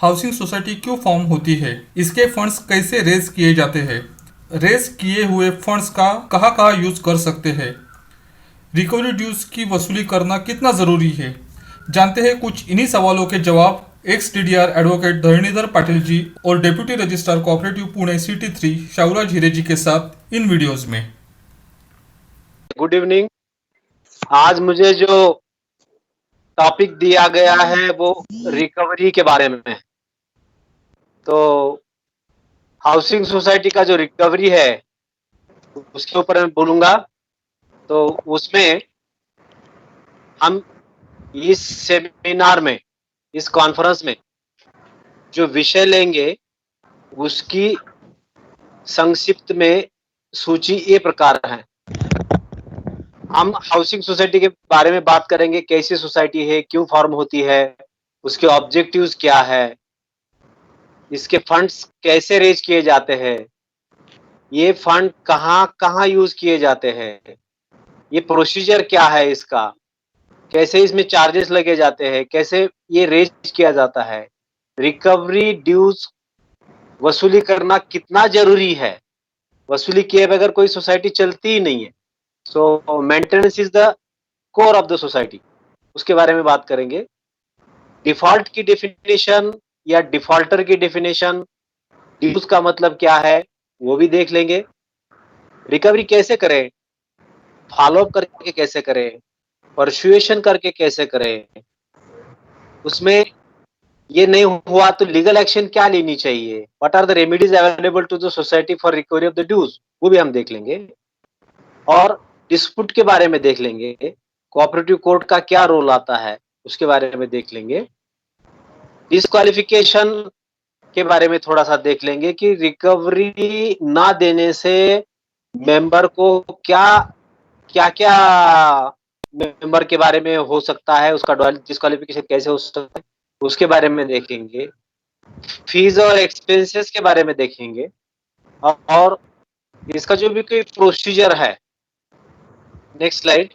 Housing society क्यों form होती है? इसके फंड्स कैसे रेज किए जाते हैं? रेज किए हुए फंड्स का कहाँ कहाँ यूज कर सकते हैं? रिकवरी ड्यूज की वसूली करना कितना जरूरी है? जानते हैं कुछ इन्हीं सवालों के जवाब x TDR advocate Dharanidhar Patil ji और deputy registrar cooperative Pune city 3 Shahuraj हिरे जी के साथ इन वीडियोज में। Good evening. आज मुझे जो टॉपिक दिया गया है वो रिकवरी के बारे में है। तो हाउसिंग सोसाइटी का जो रिकवरी है उसके ऊपर मैं बोलूंगा। तो उसमें हम इस सेमिनार में, इस कॉन्फ्रेंस में जो विषय लेंगे उसकी संक्षिप्त में सूची ये प्रकार है। हम हाउसिंग सोसाइटी के बारे में बात करेंगे, कैसी सोसाइटी है, क्यों फॉर्म होती है, उसके ऑब्जेक्टिव्स क्या है, इसके फंड्स कैसे रेज किए जाते हैं, ये फंड कहाँ कहाँ यूज किए जाते हैं, ये प्रोसीजर क्या है इसका, कैसे इसमें चार्जेस लगे जाते हैं, कैसे ये रेज किया जाता है, रिकवरी ड्यूज वसूली करना कितना जरूरी है, वसूली किए बगैर कोई सोसाइटी चलती ही नहीं है। So maintenance is the core of the society, उसके बारे में बात करेंगे। डिफॉल्ट की डेफिनेशन या डिफॉल्टर की डेफिनेशन, ड्यूज का मतलब क्या है वो भी देख लेंगे। रिकवरी कैसे करें, फॉलोअप करके कैसे करें, परसुएशन करके कैसे करें, उसमें ये नहीं हुआ तो लीगल एक्शन क्या लेनी चाहिए, what are the remedies available to the society for recovery of the dues, वो भी हम देख लेंगे। और डिस्प्यूट के बारे में देख लेंगे, कोऑपरेटिव कोर्ट का क्या रोल आता है उसके बारे में देख लेंगे। डिस्क्वालिफिकेशन के बारे में थोड़ा सा देख लेंगे कि रिकवरी ना देने से मेंबर को क्या क्या क्या मेंबर के बारे में हो सकता है, उसका डिस्क्वालिफिकेशन कैसे हो सकता है उसके बारे में देखेंगे। फीस और एक्सपेंसेस के बारे में देखेंगे और इसका जो भी कोई प्रोसीजर है, नेक्स्ट स्लाइड,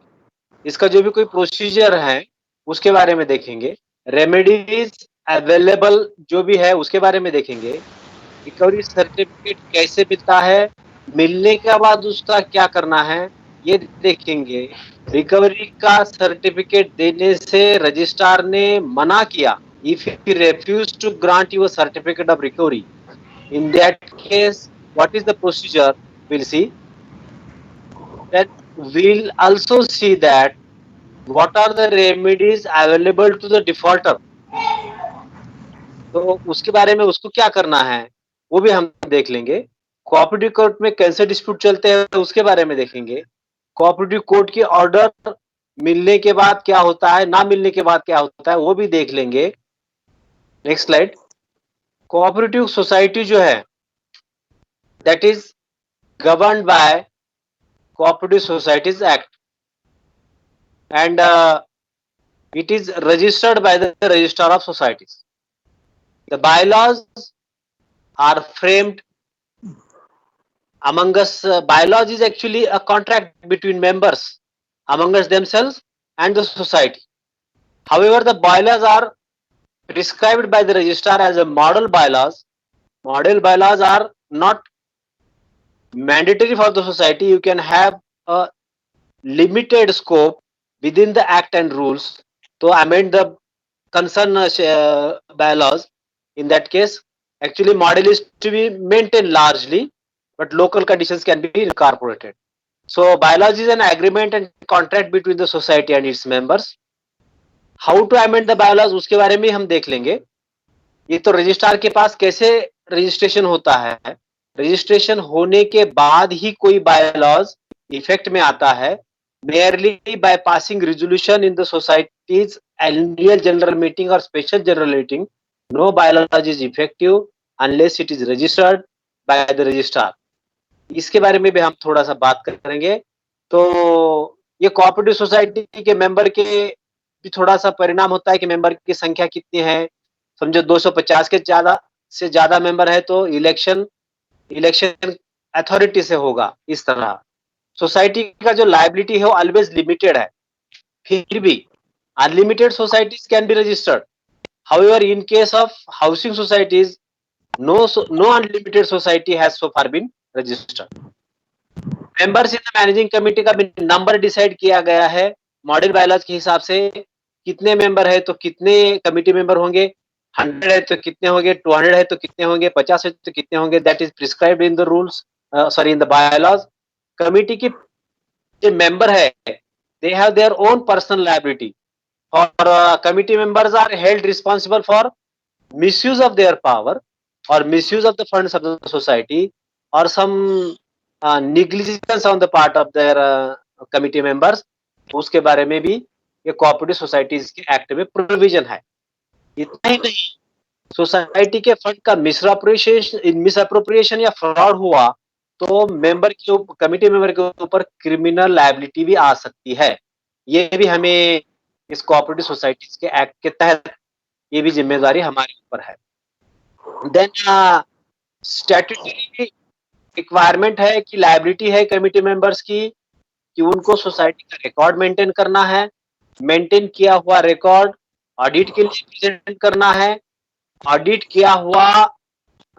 इसका जो भी कोई प्रोसीजर है उसके बारे में देखेंगे। रेमेडीज अवेलेबल जो भी है उसके बारे में देखेंगे। रिकवरी सर्टिफिकेट कैसे मिलता है, मिलने के बाद उसका क्या करना है ये देखेंगे। रिकवरी का सर्टिफिकेट देने से रजिस्ट्रार ने मना किया, if he refused to grant you a certificate of recovery, in that case what is the procedure, we'll see. Then we'll also see that what are the remedies available to the defaulter, तो उसके बारे में उसको क्या करना है वो भी हम देख लेंगे। कोऑपरेटिव कोर्ट में कैसे डिस्प्यूट चलते हैं उसके बारे में देखेंगे। कोऑपरेटिव कोर्ट की ऑर्डर मिलने के बाद क्या होता है, ना मिलने के बाद क्या होता है वो भी देख लेंगे। Next slide. कोऑपरेटिव सोसाइटी जो है that is governed bye cooperative societies act and it is registered by the registrar of societies. The bylaws are framed among us. Bylaws is actually a contract between members among us themselves and the society. However, the bylaws are prescribed by the registrar as a model bylaws. Model bylaws are not mandatory for the society. You can have a limited scope within the act and rules to amend the concern bylaws. In that case, actually model is to be maintained largely, but local conditions can be incorporated. So bylaws is an agreement and contract between the society and its members. How to amend the bylaws उसके बारे में हम देख लेंगे। ये तो registrar के पास कैसे रजिस्ट्रेशन होता है, रजिस्ट्रेशन होने के बाद ही कोई बायलॉज इफेक्ट में आता है। Merely by passing resolution in the society's annual general meeting और special general meeting, no bylaws is effective unless it is registered by the registrar. इसके बारे में भी हम थोड़ा सा बात करेंगे। तो ये कोऑपरेटिव सोसाइटी के मेंबर के भी थोड़ा सा परिणाम होता है कि मेंबर की संख्या कितनी है। समझो 250 के ज्यादा मेंबर है तो इलेक्शन अथॉरिटी से होगा। इस तरह सोसाइटी का जो लायबिलिटी है वो ऑलवेज लिमिटेड है, फिर भी unlimited societies can be registered. However, in case of housing societies, no unlimited society has so far been registered. Members in the managing committee का भी नंबर डिसाइड किया गया है मॉडल बायलॉज के हिसाब से। कितने मेंबर है तो कितने कमेटी मेंबर होंगे, 100 है तो कितने होंगे, 200 है तो कितने होंगे, 50 है तो कितने होंगे, that is prescribed in the rules, sorry in the bylaws. Committee की जो मेंबर है they have their own personal liability और committee members are held responsible for misuse of their power or misuse of the funds of the society or some negligence on the part of their committee members, उसके बारे में भी ये cooperative societies के act में provision है। इतना ही नहीं, सोसाइटी के फंड का मिसअप्रोप्रिएशन या फ्रॉड हुआ तो मेंबर के कमिटी मेंबर के ऊपर क्रिमिनल लायबिलिटी भी आ सकती है। ये भी हमें इस कोऑपरेटिव सोसाइटीज के एक्ट के तहत ये भी जिम्मेदारी हमारे ऊपर है। देन स्टैट्यूटरी रिक्वायरमेंट है कि लायबिलिटी है कमिटी मेंबर्स की कि उनको सोसाइटी का रिकॉर्ड मेंटेन करना है। मेंटेन किया हुआ रिकॉर्ड ऑडिट के लिए प्रेजेंट करना है। ऑडिट किया हुआ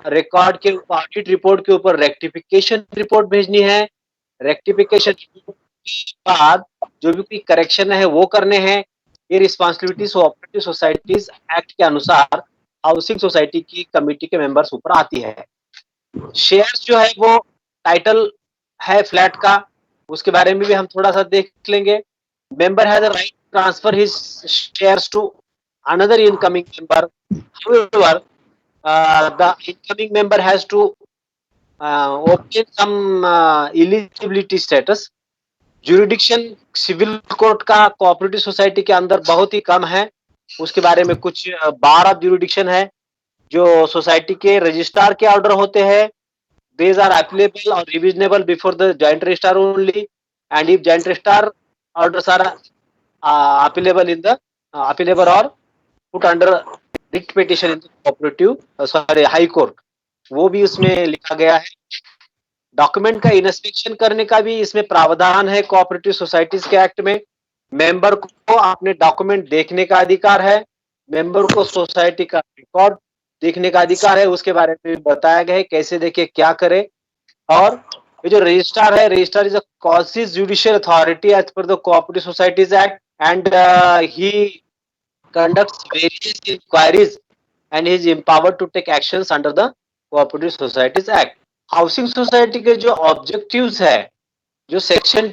रिकॉर्ड के ऑडिट रिपोर्ट के ऊपर रेक्टिफिकेशन रिपोर्ट भेजनी है। रेक्टिफिकेशन रिपोर्ट के बाद जो भी कोई करेक्शन है वो करने हैं। ये रिस्पॉन्सिबिलिटीज कोऑपरेटिव सोसाइटीज एक्ट के अनुसार हाउसिंग सोसाइटी की कमेटी के मेंबर्स ऊपर आती है। शेयर्स जो है वो टाइटल है फ्लैट का, उसके बारे में भी हम थोड़ा सा देख लेंगे। Member has a right transfer his shares to another incoming member. However, the incoming member has to obtain some eligibility status. Jurisdiction civil court का कोऑपरेटिव सोसाइटी के अंदर बहुत ही कम है। उसके बारे में कुछ बार ऑफ जुरिडिक्शन है जो सोसाइटी के रजिस्ट्रार के ऑर्डर होते हैं। These are applicable or revisionable before the joint registrar only, and if joint registrar orders are applicable in the applicable or put under writ petition in the cooperative high court, वो भी उसमें लिखा गया है। Document का inspection करने का भी इसमें प्रावधान है कोऑपरेटिव सोसाइटीज के एक्ट में। मेंबर को अपने डॉक्यूमेंट देखने का अधिकार है। मेंबर को सोसाइटी का रिकॉर्ड देखने का अधिकार है। उसके बारे में बताया गया है कैसे देखे, क्या करे। और ये जो रजिस्ट्रार है, registrar is a quasi judicial authority as per the cooperative societies act and he conducts various inquiries and is empowered to take actions under the Cooperative Societies Act. Housing society के जो objectives है, जो section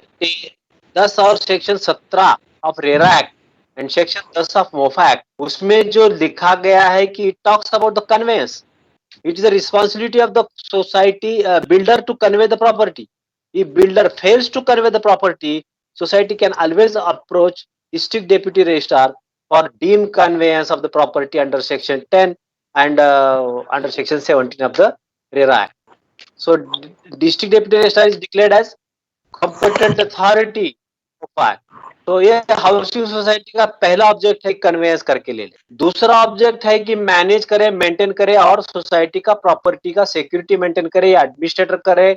10 और section 17 of RERA act and section 10 of MOFA act, उसमें जो लिखा गया है कि it talks about the conveyance. It is the responsibility of the society builder to convey the property. If builder fails to convey the property, society can always approach district deputy registrar for deemed conveyance of the property under section 10 and under section 17 of the RERA Act. So district deputy registrar is declared as competent authority of act. तो ये housing society का पहला object है convince करके ले ले। दूसरा object है कि मैनेज करे, मेंटेन करे और सोसाइटी का प्रॉपर्टी का सिक्योरिटी मेंटेन करे या एडमिनिस्ट्रेटर करे,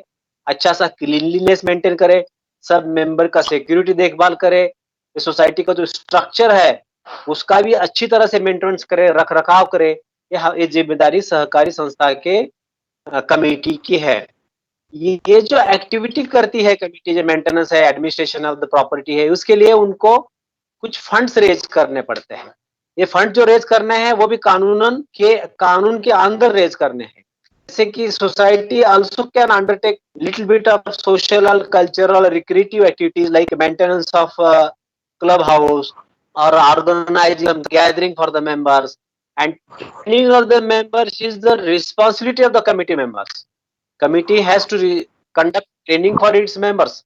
अच्छा सा क्लीनलीनेस मेंटेन करे, सब मेंबर का सिक्योरिटी देखभाल करे, सोसाइटी का जो स्ट्रक्चर है उसका भी अच्छी तरह से मेंटेनेंस करे, रख रखाव करे। ये जिम्मेदारी सहकारी संस्था के कमेटी की है। ये जो एक्टिविटी करती है कमेटी, जो मेंटेनेंस है, एडमिनिस्ट्रेशन ऑफ द प्रॉपर्टी है, उसके लिए उनको कुछ फंड्स रेज करने पड़ते हैं। ये फंड जो रेज करने हैं वो भी कानून के अंदर रेज करने हैं। जैसे कि society also can undertake little bit of social, cultural, recreative activities like maintenance of club house or organizing gathering for the members, and training of the members is the responsibility of the committee members. Committee has to conduct training for its members.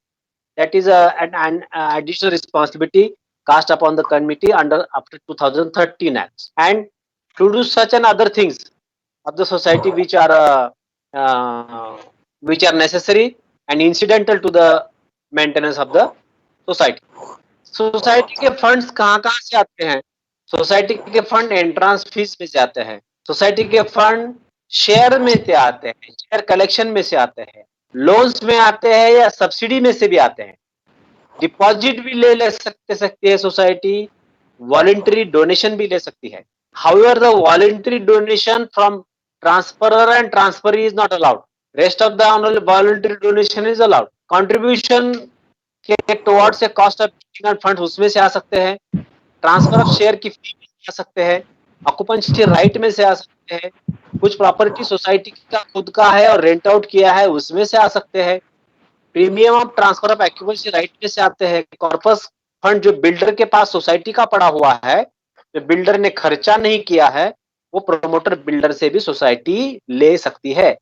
That is an additional responsibility cast upon the committee under after 2013 acts, and to do such and other things of the society which are necessary and incidental to the maintenance of the society. Society के funds कहाँ से आते हैं? Society के fund entrance fees में से आते हैं। सोसाइटी के फंड शेयर में से आते हैं, शेयर कलेक्शन में से आते हैं, लोन्स में आते हैं या सब्सिडी में से भी आते हैं। डिपॉजिट भी ले सकती है सोसाइटी, वॉलंटरी डोनेशन भी ले सकती है। However, the voluntary donation from transferor and transferee is not allowed. Rest of the only voluntary donation is allowed. Contribution के towards a cost of and funds उसमें से आ सकते हैं. ट्रांसफर ऑफ शेयर की फी में से आ सकते हैं. ऑक्यूपेंसी राइट में से आ सकते हैं. कुछ प्रॉपर्टी सोसाइटी का खुद का है और रेंट आउट किया है उसमें से आ सकते हैं. Premium of transfer of occupancy right में से आते हैं. कॉर्पस फंड जो बिल्डर के पास सोसाइटी का पड़ा हुआ है, जो बिल्डर ने खर्चा नहीं किया है, वो प्रमोटर बिल्डर से भी सोसाइटी ले सकती है.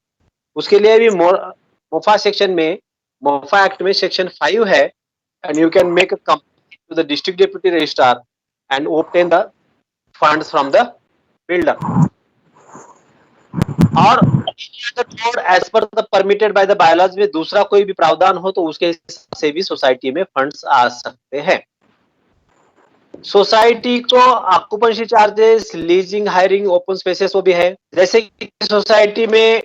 उसके लिए भी मोफा सेक्शन में, मोफा एक्ट में सेक्शन 5 है, and you can make a complaint to the district deputy registrar and obtain the funds from the builder. और as per the permitted by the bylaws में दूसरा कोई भी प्रावधान हो तो उसके हिसाब से भी सोसाइटी में फंड्स आ सकते हैं. सोसाइटी को occupancy charges, leasing, hiring, open spaces वो भी है. जैसे कि सोसाइटी में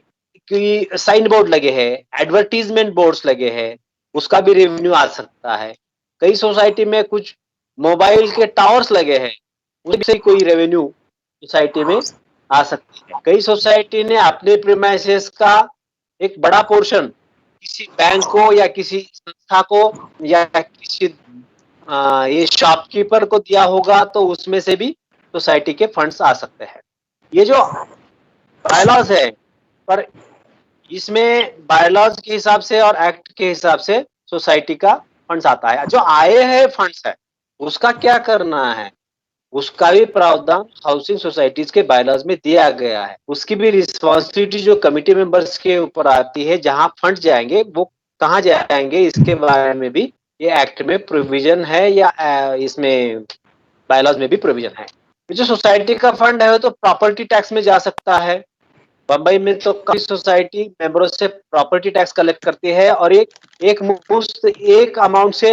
कि साइन बोर्ड लगे हैं, एडवर्टीजमेंट बोर्ड्स लगे हैं, उसका भी रेवेन्यू आ सकता है. कई सोसाइटी में कुछ मोबाइल के टावर्स लगे हैं, उससे कोई रेवेन्यू सोसाइटी में आ सकती है. कई सोसाइटी ने अपने प्रीमाइसेस का एक बड़ा पोर्शन किसी बैंक को या किसी संस्था को या किसी ये शॉपकीपर को दिया होगा तो उसमें से भी सोसाइटी के फंड्स आ सकते हैं. ये जो बायलॉज है, पर इसमें बायलॉज के हिसाब से और एक्ट के हिसाब से सोसाइटी का फंड्स आता है. जो आए हैं फंड्स है उसका क्या करना है, उसका भी प्रावधान हाउसिंग सोसाइटीज के बायलॉज में दिया गया है. उसकी भी रिस्पॉन्सिबिलिटी जो कमिटी मेंबर्स के ऊपर आती है, जहां फंड जाएंगे वो कहाँ जाएंगे, इसके बारे में भी ये एक्ट में प्रोविजन है या इसमें बायलॉज में भी प्रोविजन है. जो सोसाइटी का फंड है वो तो प्रॉपर्टी टैक्स में जा सकता है. बम्बई में तो कई सोसाइटी मेंबरों से प्रॉपर्टी टैक्स कलेक्ट करती है और एक मुश्त एक अमाउंट से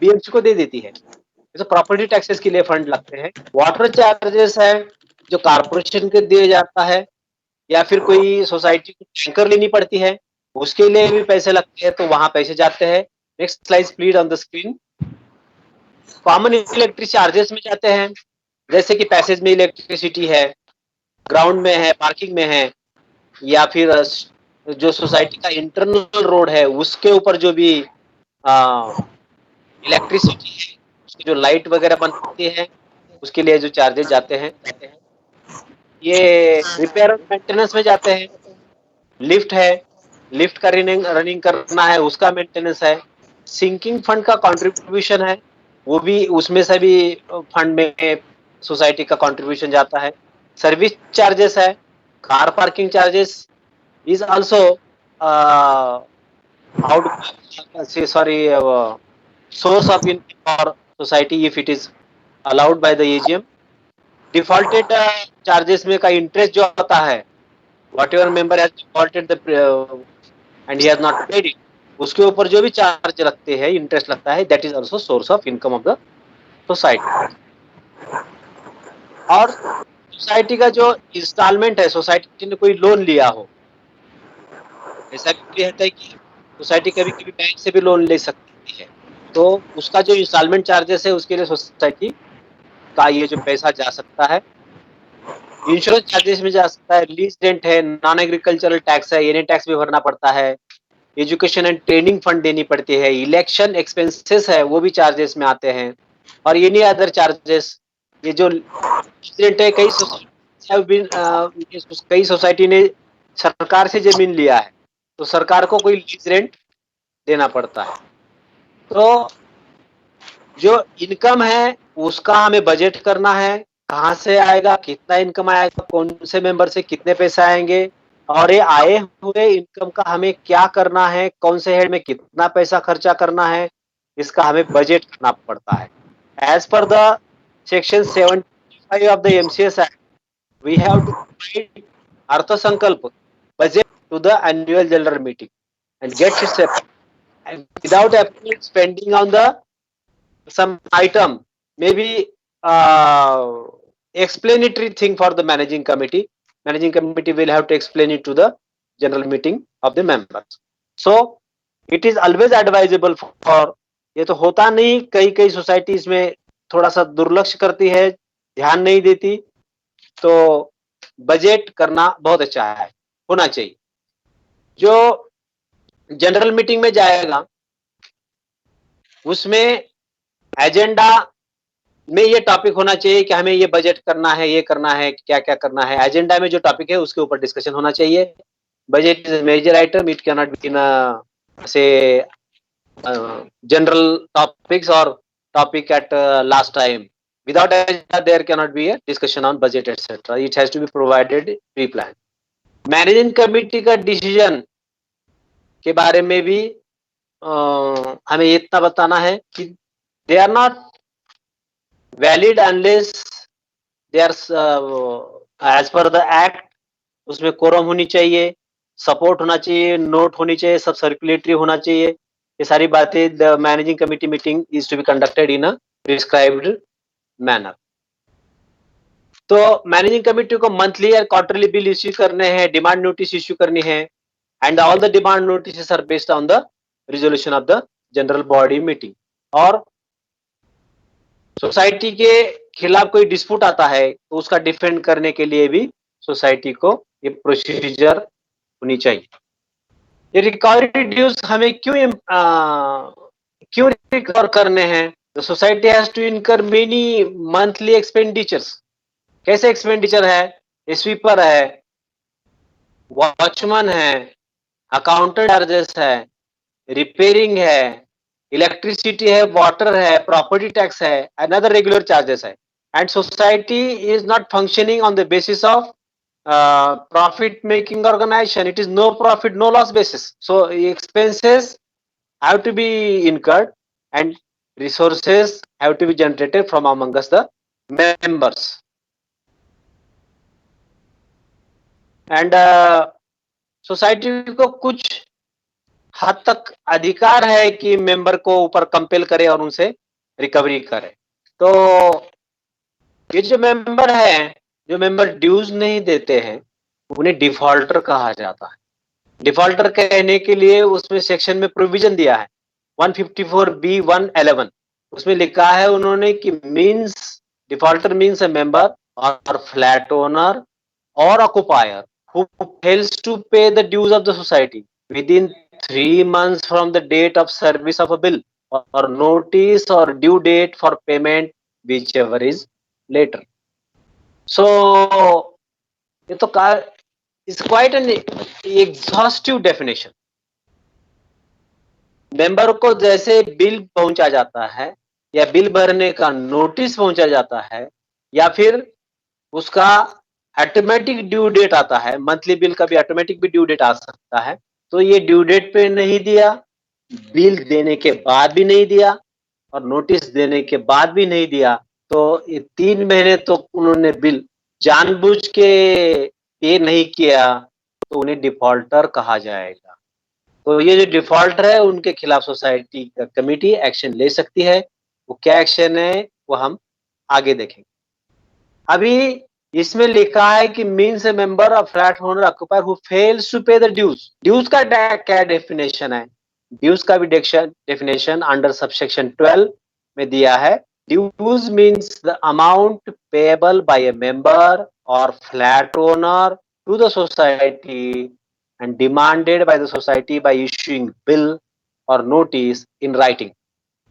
बीएमसी को दे देती है. जैसे प्रॉपर्टी टैक्सेस के लिए फंड लगते हैं. वाटर चार्जेस है जो कारपोरेशन को दिया जाता है, या फिर कोई सोसाइटी को टैंकर लेनी पड़ती है उसके लिए भी पैसे लगते हैं, तो वहां पैसे जाते हैं. Next slide please on the screen. Common electric charges में जाते हैं, जैसे कि पैसेज में इलेक्ट्रिसिटी है, ग्राउंड में है, पार्किंग में है, या फिर जो सोसाइटी का इंटरनल रोड है उसके ऊपर जो भी इलेक्ट्रिसिटी है, उसकी जो लाइट वगैरह बनती है उसके लिए जो चार्जेस जाते हैं. ये रिपेयर और मेंटेनेंस में जाते हैं. लिफ्ट है, लिफ्ट का रनिंग करना है उसका मेंटेनेंस है. सिंकिंग फंड का कंट्रीब्यूशन है, वो भी उसमें से भी फंड में सोसाइटी का कंट्रीब्यूशन जाता है. सर्विस चार्जेस है, car parking charges is also out sorry source of income for society if it is allowed by the AGM. Defaulted charges में का interest जो आता है, whatever member has defaulted the and he has not paid it, उसके ऊपर जो भी charge लगते हैं, इंटरेस्ट लगता है, that is also source of income of the society. और सोसाइटी का जो इंस्टॉलमेंट है, सोसाइटी ने कोई लोन लिया हो, ऐसा भी रहता है कि सोसाइटी कभी-कभी बैंक से भी लोन ले सकती है, तो उसका जो इंस्टॉलमेंट चार्जेस है उसके लिए सोसाइटी का ये जो पैसा जा सकता है. इंश्योरेंस चार्जेस में जा सकता है, लीज रेंट है, नॉन एग्रीकल्चरल टैक्स है, एनए टैक्स भी भरना पड़ता है, एजुकेशन एंड ट्रेनिंग फंड देनी पड़ती है, इलेक्शन एक्सपेंसेस है वो भी चार्जेस में आते हैं, और एनी अदर चार्जेस. ये जो लीज रेंट है, कई सोसाइटी ने सरकार से जमीन लिया है तो सरकार को कोई लीज रेंट देना पड़ता है. तो जो इनकम है उसका हमें बजट करना है, कहाँ से आएगा, कितना इनकम आएगा, कौन से मेंबर से कितने पैसे आएंगे, और ये आए हुए इनकम का हमें क्या करना है, कौन से हेड में कितना पैसा खर्चा करना है, इसका हमें बजट करना पड़ता है. As per the section 75 of the MCS act, we have to provide अर्थ संकल्प budget to the annual general meeting and get it separate without spending on the some item, maybe explanatory thing for the managing committee. Managing committee will have to explain it to the general meeting of the members. So it is always advisable for, ये तो होता नहीं, कई societies में थोड़ा सा दुर्लक्ष्य करती है, ध्यान नहीं देती, तो बजट करना बहुत अच्छा है, होना चाहिए। जो जनरल मीटिंग में जाएगा, उसमें एजेंडा में ये टॉपिक होना चाहिए कि हमें ये बजट करना है, ये करना है, क्या-क्या करना है। एजेंडा में जो टॉपिक है उसके ऊपर डिस्कशन होना चाहिए। Budget is a major item, it can not be in say general topics or topic at last time. Without agenda, there cannot be a discussion on budget, etc. It has to be provided pre-planned. Managing committee का decision के बारे में भी हमें इतना बताना है कि they are not valid unless they are as per the act. उसमें कोरम होनी चाहिए, सपोर्ट होना चाहिए, नोट होनी चाहिए, सब सर्कुलेटरी होना चाहिए। ये सारी बातें the managing committee meeting is to be conducted in a prescribed manner. तो मैनेजिंग कमिटी को मंथली या क्वार्टरली बिल इश्यू करने हैं, डिमांड नोटिस इश्यू करनी है, and all the demand notice are based on the resolution of the general body meeting. और society के खिलाफ कोई डिस्प्यूट आता है तो उसका डिफेंड करने के लिए भी सोसाइटी को ये प्रोसीजर होनी चाहिए। ये रिकवरी ड्यूज हमें क्यों रिकवर करने हैं? The society has to incur many monthly expenditures. कैसे एक्सपेंडिचर है? स्वीपर है, वॉचमैन है, अकाउंटेंट चार्जेस है, रिपेयरिंग है, इलेक्ट्रिसिटी है, वाटर है, प्रॉपर्टी टैक्स है, अनदर रेगुलर चार्जेस है। And society is not functioning on the basis of profit making organization. It is no profit no loss basis, so expenses have to be incurred and resources have to be generated from amongst the members. And society को कुछ हद तक अधिकार है कि member को ऊपर compel करे और उनसे रिकवरी करे। तो ये जो मेंबर ड्यूज नहीं देते हैं, उन्हें डिफॉल्टर कहा जाता है। डिफॉल्टर कहने के लिए उसमें सेक्शन में प्रोविजन दिया है 154B(1)(11). उसमें लिखा है उन्होंने कि means defaulter means a member और फ्लैट ओनर और ऑक्युपायर who fails to pay the dues of the society within 3 months from the date of service of a bill or notice or due date for payment whichever is later. So ये तो is quite an exhaustive definition. Member को जैसे bill पहुंचा जाता है या bill भरने का नोटिस पहुंचा जाता है या फिर उसका ऑटोमेटिक ड्यू डेट आता है, मंथली बिल का भी ऑटोमेटिक भी ड्यू डेट आ सकता है, तो ये ड्यू डेट पे नहीं दिया, बिल देने के बाद भी नहीं दिया और नोटिस देने के बाद भी नहीं दिया, तो ये 3 महीने तो उन्होंने बिल जानबूझ के पे नहीं किया, तो उन्हें डिफॉल्टर कहा जाएगा। तो ये जो डिफॉल्टर है उनके खिलाफ सोसाइटी का कमेटी एक्शन ले सकती है। वो क्या एक्शन है वो हम आगे देखेंगे। अभी इसमें लिखा है कि means a member of flat owner occupier who fails to pay the dues. Dues का क्या डेफिनेशन है? ड्यूज का भी डेफिनेशन अंडर सबसेक्शन 12 में दिया है। Dues means the amount payable by a member और flat owner to the society and demanded by the society by issuing bill or notice in writing,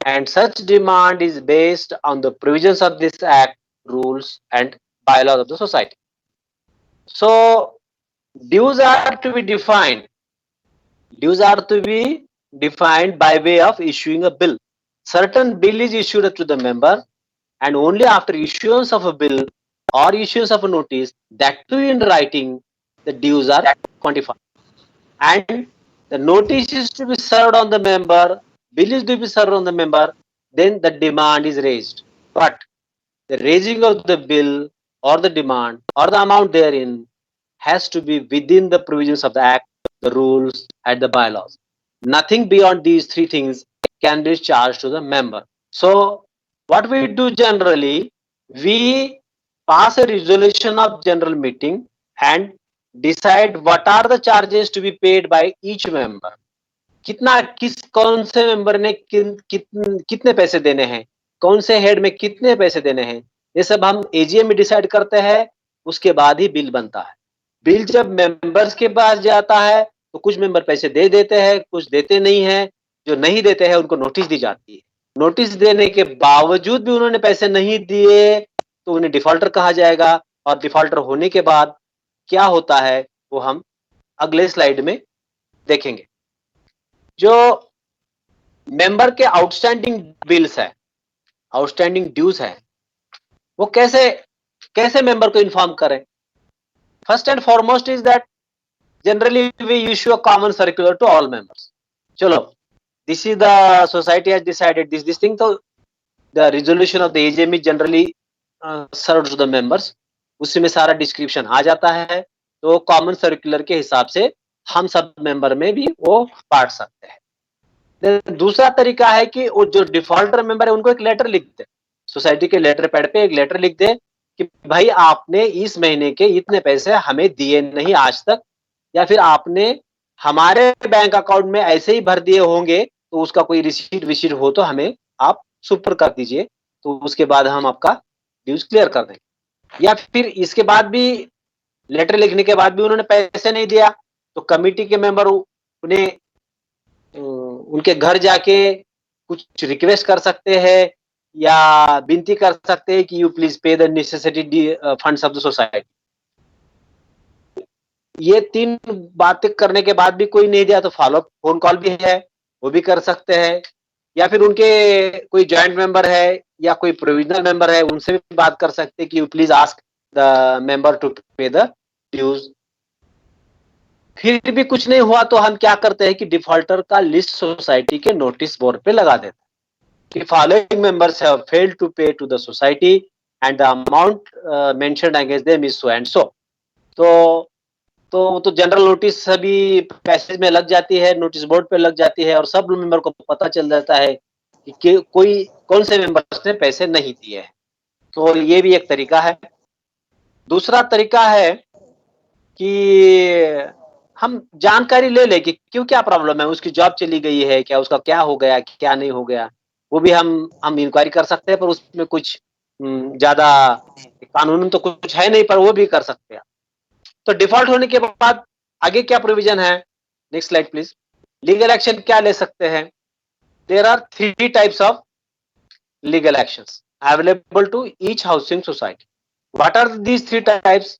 and such demand is based on the provisions of this act, rules and bylaws of the society. So dues are to be defined. Dues are to be defined by way of issuing a bill. Certain bill is issued to the member, and only after issuance of a bill or issuance of a notice, that too in writing, the dues are quantified. And the notice is to be served on the member, bill is to be served on the member, then the demand is raised. But the raising of the bill or the demand or the amount therein has to be within the provisions of the act, the rules and the bylaws. Nothing beyond these 3 things can be charged to the member. So what we do generally, we pass a resolution of general meeting and decide what are the charges to be paid by each member. कौन से member ने कितने पैसे देने हैं, कौन से head में कितने पैसे देने हैं, ये सब हम एजीएम में डिसाइड करते हैं उसके बाद ही बिल बनता है। बिल जब मेंबर्स के पास जाता है तो कुछ मेंबर पैसे दे देते हैं, कुछ देते नहीं है। जो नहीं देते हैं उनको नोटिस दी जाती है। नोटिस देने के बावजूद भी उन्होंने पैसे नहीं दिए तो उन्हें डिफॉल्टर कहा जाएगा, और डिफॉल्टर होने के बाद क्या होता है वो हम अगले स्लाइड में देखेंगे। जो मेंबर के आउटस्टैंडिंग बिल्स है, आउटस्टैंडिंग ड्यूज है, वो कैसे कैसे मेंबर को इन्फॉर्म करें? First and foremost is that generally we issue a common circular to all members. चलो, this is the society has decided this thing, तो the resolution of the AGM is generally served to the members. उसमें सारा description आ जाता है, तो common circular के हिसाब से हम सब मेंबर में भी वो बांट सकते हैं। Then दूसरा तरीका है कि वो जो डिफॉल्टर मेंबर है उनको एक लेटर लिख दे, सोसाइटी के लेटर पैड पे एक लेटर लिख दे कि भाई आपने इस महीने के इतने पैसे हमें दिए नहीं आज तक, या फिर आपने हमारे बैंक अकाउंट में ऐसे ही भर दिए होंगे, तो उसका कोई रिसीट विसीट हो तो हमें आप सुपर कर दीजिए, तो उसके बाद हम आपका ड्यूज क्लियर कर देंगे। या फिर इसके बाद भी लेटर लिखने के बाद भी उन्होंने पैसे नहीं दिया, तो कमिटी के मेंबर उन्हें उनके घर जाके कुछ रिक्वेस्ट कर सकते हैं या विनती कर सकते हैं कि you please pay the necessity funds of the society. ये 3 बातें करने के बाद भी कोई नहीं दिया तो फॉलो अप फोन कॉल भी है, वो भी कर सकते हैं। या फिर उनके कोई जॉइंट मेंबर है या कोई प्रोविजनल मेंबर है, उनसे भी बात कर सकते हैं कि you please ask the member to pay the dues. फिर भी कुछ नहीं हुआ तो हम क्या करते हैं कि डिफॉल्टर का लिस्ट सोसाइटी के नोटिस बोर्ड पे लगा देते हैं कि following members have failed to pay to the society and the amount mentioned against them is so and so. तो जनरल नोटिस सभी पैसेज में लग जाती है, नोटिस बोर्ड पे लग जाती है, और सब मेंबर को पता चल जाता है कि कोई कौन से मेंबर्स ने पैसे नहीं दिए हैं। तो ये भी एक तरीका है। दूसरा तरीका है कि हम जानकारी ले लें कि क्यों, क्या प्रॉब्लम है, उसकी जॉब चली गई है क्या, उसका क्या हो गया, क्या नहीं हो गया, वो भी हम इंक्वायरी कर सकते हैं, पर उसमें कुछ ज्यादा कानून तो कुछ है नहीं, पर वो भी कर सकते हैं। तो डिफॉल्ट होने के बाद आगे क्या प्रोविजन है? Next slide please. Legal action क्या ले सकते हैं? There are 3 types of legal actions available to each housing society. What are these 3 types?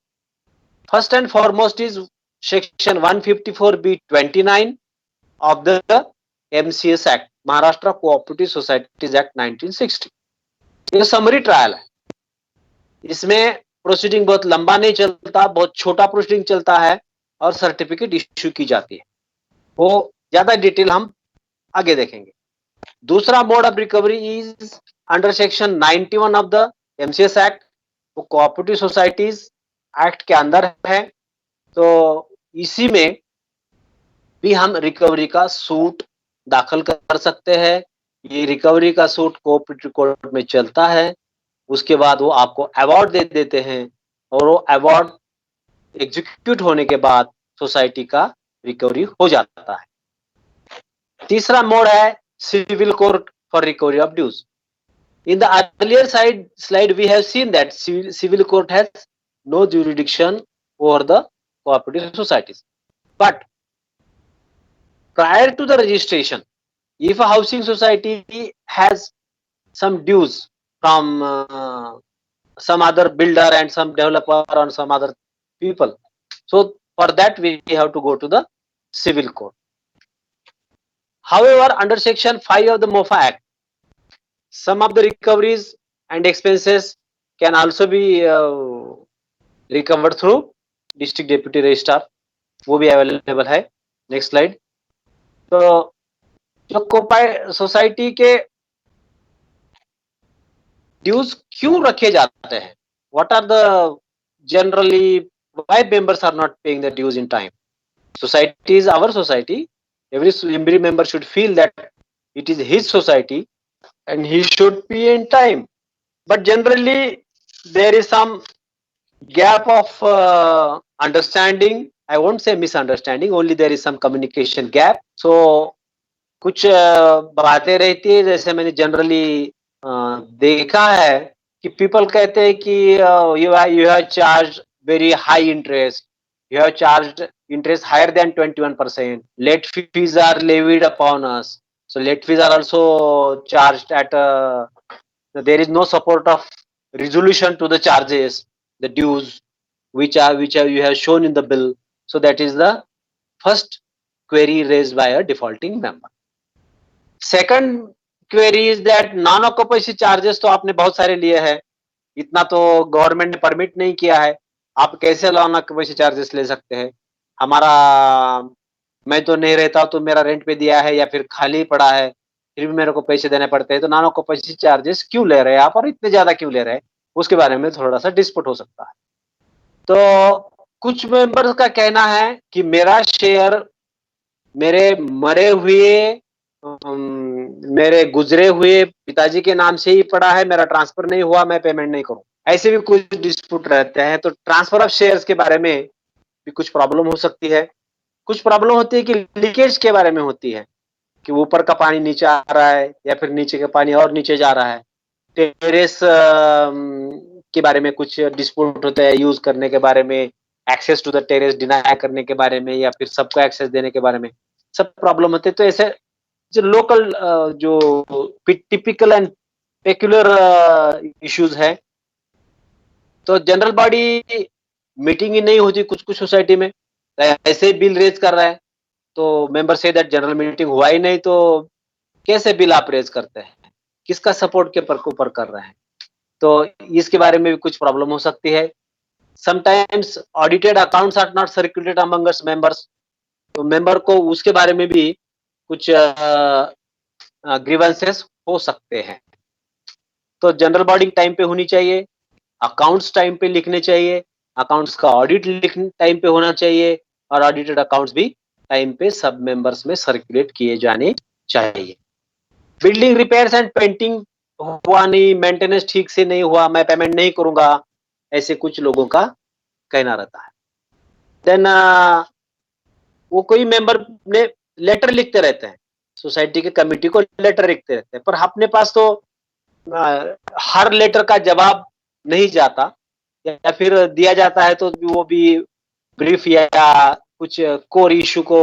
First and foremost is section 154B29 of the MCS Act, Maharashtra cooperative societies act 1960। ये summary trial है, इसमें proceeding बहुत लंबा नहीं चलता, बहुत छोटा proceeding चलता है और सर्टिफिकेट इश्यू की जाती है। वो ज्यादा डिटेल हम आगे देखेंगे। दूसरा mode of recovery is under section 91 of the MCS act, वो कोऑपरेटिव सोसाइटीज एक्ट के अंदर है। तो इसी में भी हम रिकवरी का सूट दाखिल कर सकते हैं। ये रिकवरी का सूट कोऑपरेटिव कोर्ट में चलता है, उसके बाद वो आपको अवार्ड दे देते हैं, और वो अवार्ड एग्जीक्यूट होने के बाद सोसाइटी का रिकवरी हो जाता है। तीसरा मोड है civil court for recovery of dues. In the earlier slide we have seen that civil court has no jurisdiction over the cooperative societies. But prior to the registration, if a housing society has some dues from some other builder and some developer or some other people, so for that we have to go to the civil court. However, under section 5 of the MOFA Act, some of the recoveries and expenses can also be recovered through district deputy registrar, वो भी available है। Next slide. तो जो कोपाई society के dues क्यों रखे जाते हैं, what are the generally why members are not paying the dues in time? Society is our society, every member should feel that it is his society and he should pay in time, but generally there is some gap of understanding. I won't say misunderstanding, only there is some communication gap. So कुछ बातें रहती है, जैसे मैंने generally देखा है कि people कहते हैं कि you have charge very high interest. You have charged interest higher than 21%. Late fees are levied upon us. So late fees are also charged at there is no support of resolution to the charges, the dues which are you have shown in the bill. So that is the first query raised by a defaulting member. Second query is that non occupancy charges तो आपने बहुत सारे लिए हैं, इतना तो government ने permit नहीं किया है, आप कैसे नॉन ऑक्यूपेंसी चार्जेस ले सकते हैं? हमारा मैं तो नहीं रहता तो मेरा रेंट पे दिया है या फिर खाली पड़ा है, फिर भी मेरे को पैसे देने पड़ते हैं, तो नॉन ऑक्यूपेंसी चार्जेस क्यों ले रहे हैं आप और इतने ज्यादा क्यों ले रहे हैं? उसके बारे में थोड़ा सा डिस्प्यूट हो सकता है। तो कुछ मेंबर्स का कहना है कि मेरा शेयर मेरे मरे हुए मेरे गुजरे हुए पिताजी के नाम से ही पड़ा है, मेरा ट्रांसफर नहीं हुआ, मैं पेमेंट नहीं करूं। ऐसे भी कुछ डिस्प्यूट रहते हैं, तो ट्रांसफर ऑफ शेयर्स के बारे में भी कुछ प्रॉब्लम हो सकती है। कुछ प्रॉब्लम होती है कि लीकेज के बारे में होती है कि ऊपर का पानी नीचे आ रहा है या फिर नीचे का पानी और नीचे जा रहा है। टेरेस के बारे में कुछ डिस्प्यूट होता है, यूज करने के बारे में, access to the terrace deny करने के बारे में या फिर सबको एक्सेस देने के बारे में सब प्रॉब्लम होते हैं। तो ऐसे जो लोकल जो टिपिकल एंड पेक्युलर इश्यूज है, तो जनरल बॉडी मीटिंग ही नहीं होती कुछ कुछ सोसाइटी में, ऐसे बिल रेज कर रहा है, तो member say that general meeting हुआ ही नहीं, तो कैसे बिल आप रेज करते हैं, किसका सपोर्ट के ऊपर कर रहे हैं? तो इसके बारे में भी कुछ प्रॉब्लम हो सकती है। Sometimes audited accounts are not circulated among us members, तो मेंबर को उसके बारे में भी कुछ ग्रीवेंसेस हो सकते हैं। तो जनरल बॉडी टाइम पे होनी चाहिए, अकाउंट्स टाइम पे लिखने चाहिए, अकाउंट्स का ऑडिट टाइम पे होना चाहिए और ऑडिटेड अकाउंट्स भी टाइम पे सब मेंबर्स में सर्कुलेट किए जाने चाहिए। बिल्डिंग रिपेयर्स एंड पेंटिंग हुआ नहीं, मेंटेनेंस ठीक से नहीं हुआ, मैं पेमेंट नहीं करूंगा, ऐसे कुछ लोगों का कहना रहता है। देन वो कोई मेंबर ने लेटर लिखते रहते हैं, सोसाइटी के कमिटी को लेटर लिखते रहते हैं, पर अपने पास तो हर लेटर का जवाब नहीं जाता या फिर दिया जाता है तो वो भी ब्रीफ या कुछ कोर इशू को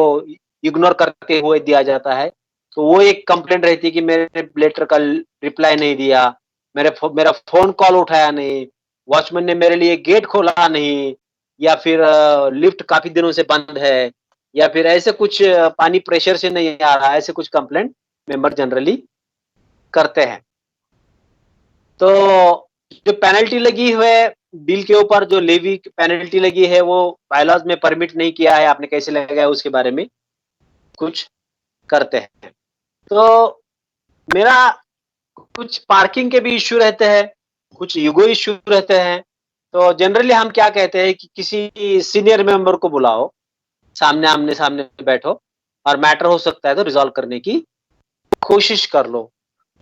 इग्नोर करते हुए दिया जाता है। तो वो एक कंप्लेंट रहती है कि मेरे लेटर का रिप्लाई नहीं दिया, मेरा फोन कॉल उठाया नहीं, वॉचमैन ने मेरे लिए गेट खोला नहीं, या फिर लिफ्ट काफी दिनों से बंद है, या फिर ऐसे कुछ पानी प्रेशर से नहीं आ रहा, ऐसे कुछ कंप्लेंट मेंबर जनरली करते हैं। तो जो पेनल्टी लगी हुई है बिल के ऊपर, जो लेवी पेनल्टी लगी है वो बायलॉज में परमिट नहीं किया है, आपने कैसे लगाया उसके बारे में कुछ करते हैं। तो मेरा कुछ पार्किंग के भी इश्यू रहते हैं, कुछ ईगो इश्यू रहते हैं। तो जनरली हम क्या कहते हैं कि किसी सीनियर मेंबर को बुलाओ, सामने आमने सामने बैठो और मैटर हो सकता है तो रिजॉल्व करने की कोशिश कर लो,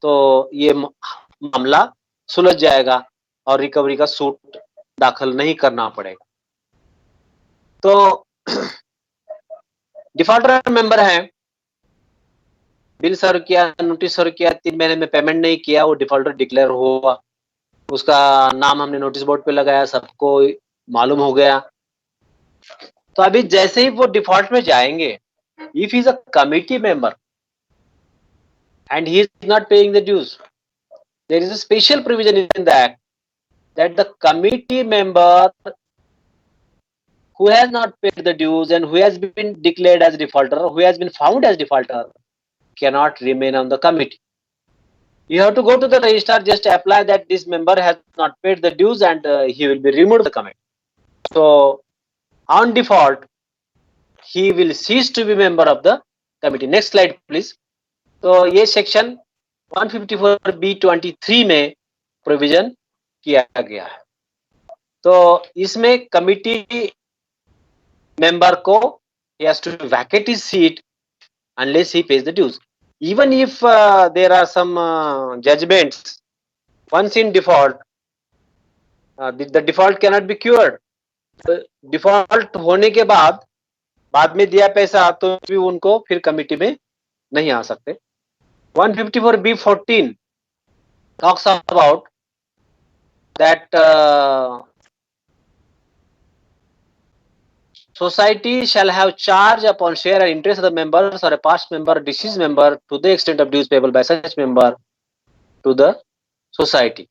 तो ये मामला सुलझ जाएगा और रिकवरी का सूट दाखिल नहीं करना पड़ेगा। तो डिफॉल्टर मेंबर है, बिल सर्व किया, नोटिस सर्व किया, 3 महीने में पेमेंट नहीं किया, वो डिफॉल्टर डिक्लेयर हुआ, उसका नाम हमने नोटिस बोर्ड पे लगाया, सबको मालूम हो गया। तो अभी जैसे ही वो डिफॉल्ट में जाएंगे, if he is a committee member and he is not paying the dues, there is a special provision in the act that the committee member who has not paid the dues and who has been declared as defaulter, who has been found as defaulter, cannot remain on the committee. You have to go to the registrar, just apply that this member has not paid the dues and he will be removed from the committee. So on default, he will cease to be member of the committee. Next slide please. तो ये section 154B23 में provision किया गया है। तो इसमें committee member को he has to vacate his seat unless he pays the dues. Even if there are some judgments once in default, the default cannot be cured. Default होने के बाद में दिया पैसा तो भी उनको फिर कमिटी में नहीं आ सकते। 154B14 talks about that society shall have charge upon share and interest of the members or a past member, deceased member, to the extent of dues payable by such member to the society.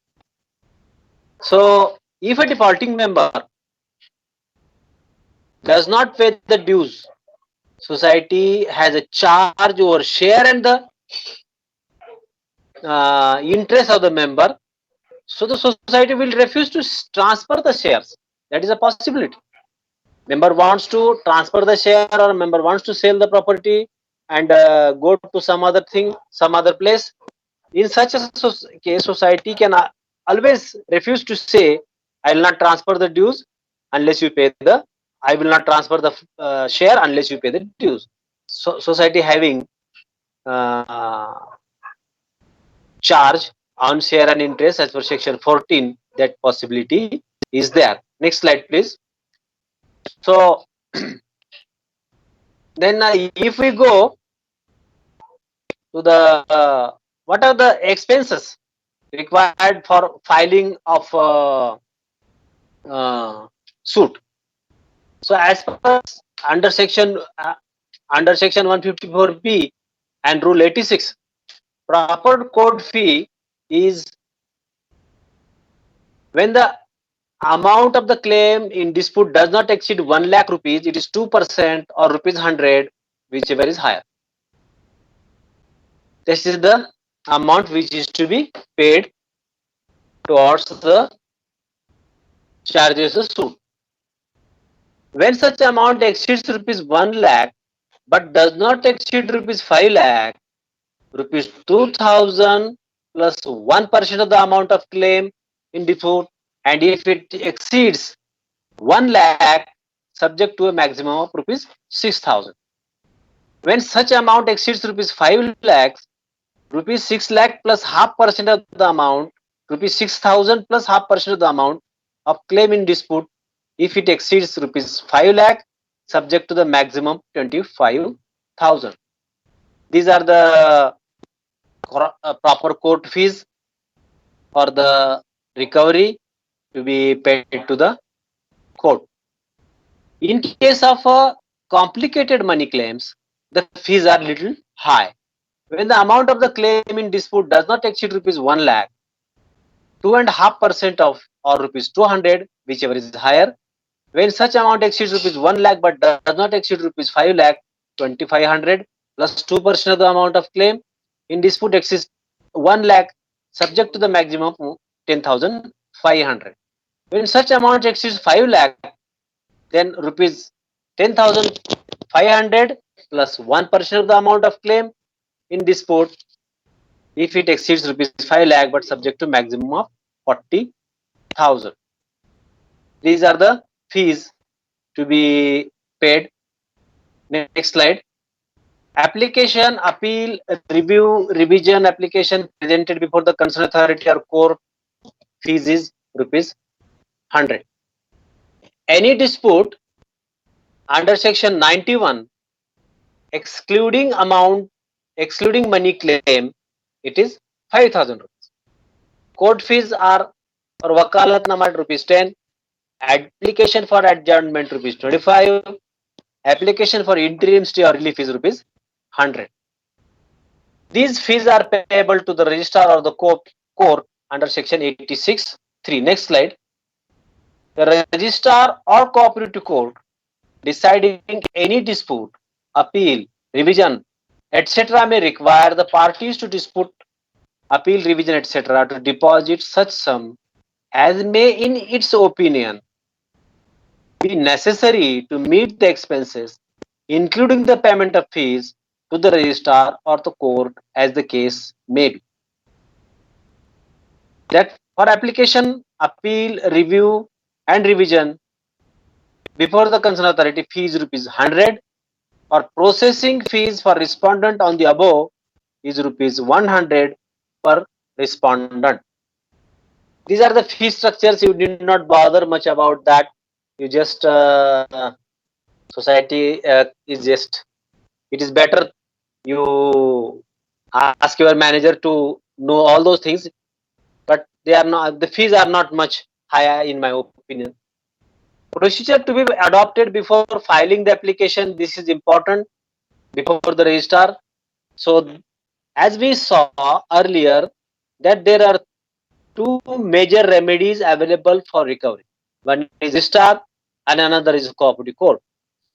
So, if a defaulting member does not pay the dues, society has a charge over share and the interest of the member. So, the society will refuse to transfer the shares. That is a possibility. Member wants to transfer the share, or member wants to sell the property and go to some other thing, some other place. In such a case, society can always refuse to say, I will not transfer the dues unless you pay the, I will not transfer the share unless you pay the dues. So, society having charge on share and interest as per section 14, that possibility is there. Next slide, please. So, then if we go to the what are the expenses required for filing of suit? So, as per under section 154B and rule 86, proper court fee is when the amount of the claim in dispute does not exceed 1 lakh rupees, it is 2% or rupees 100, whichever is higher. This is the amount which is to be paid towards the charges of suit. When such amount exceeds rupees 1 lakh but does not exceed rupees 5 lakh, rupees 2000 plus 1% of the amount of claim in dispute, and if it exceeds 1 lakh, subject to a maximum of rupees 6000. When such amount exceeds rupees 5 lakhs, rupees 6 lakh plus half percent of the amount, rupees 6000 plus half percent of the amount of claim in dispute, if it exceeds rupees 5 lakh, subject to the maximum 25,000. These are the proper court fees for the recovery to be paid to the court. In case of complicated money claims, the fees are little high. When the amount of the claim in dispute does not exceed rupees 1 lakh, 2.5% of or rupees 200, whichever is higher. When such amount exceeds rupees 1 lakh but does not exceed rupees 5 lakh, 2500 plus 2% of the amount of claim in dispute exceeds 1 lakh, subject to the maximum of 10,500. When such amount exceeds 5 lakh, then rupees 10,500 plus 1% of the amount of claim in dispute, if it exceeds rupees 5 lakh but subject to maximum of 40,000. These are the fees to be paid. Next slide. Application, appeal, review, revision application presented before the concerned authority or court, fees is rupees 100. Any dispute under section 91, excluding money claim, it is 5,000 rupees. Court fees are for wakalatnama rupees 10, application for adjournment rupees 25, application for interim stay or relief is rupees 100. These fees are payable to the registrar or the court under section 86(3). Next slide. The registrar or cooperative court deciding any dispute, appeal, revision, etc. may require the parties to dispute, appeal, revision, etc. to deposit such sum as may in its opinion be necessary to meet the expenses, including the payment of fees, to the registrar or the court as the case may be. That for application, appeal, review and revision before the concerned authority, fees rupees 100, or processing fees for respondent on the above is rupees 100 per respondent. These are the fee structures. You did not bother much about that. You just society is just, it is better you ask your manager to know all those things, but they are not, the fees are not much higher in my opinion. Procedure to be adopted before filing the application. This is important before the registrar. So, as we saw earlier, that there are two major remedies available for recovery. One is registrar and another is cooperative court.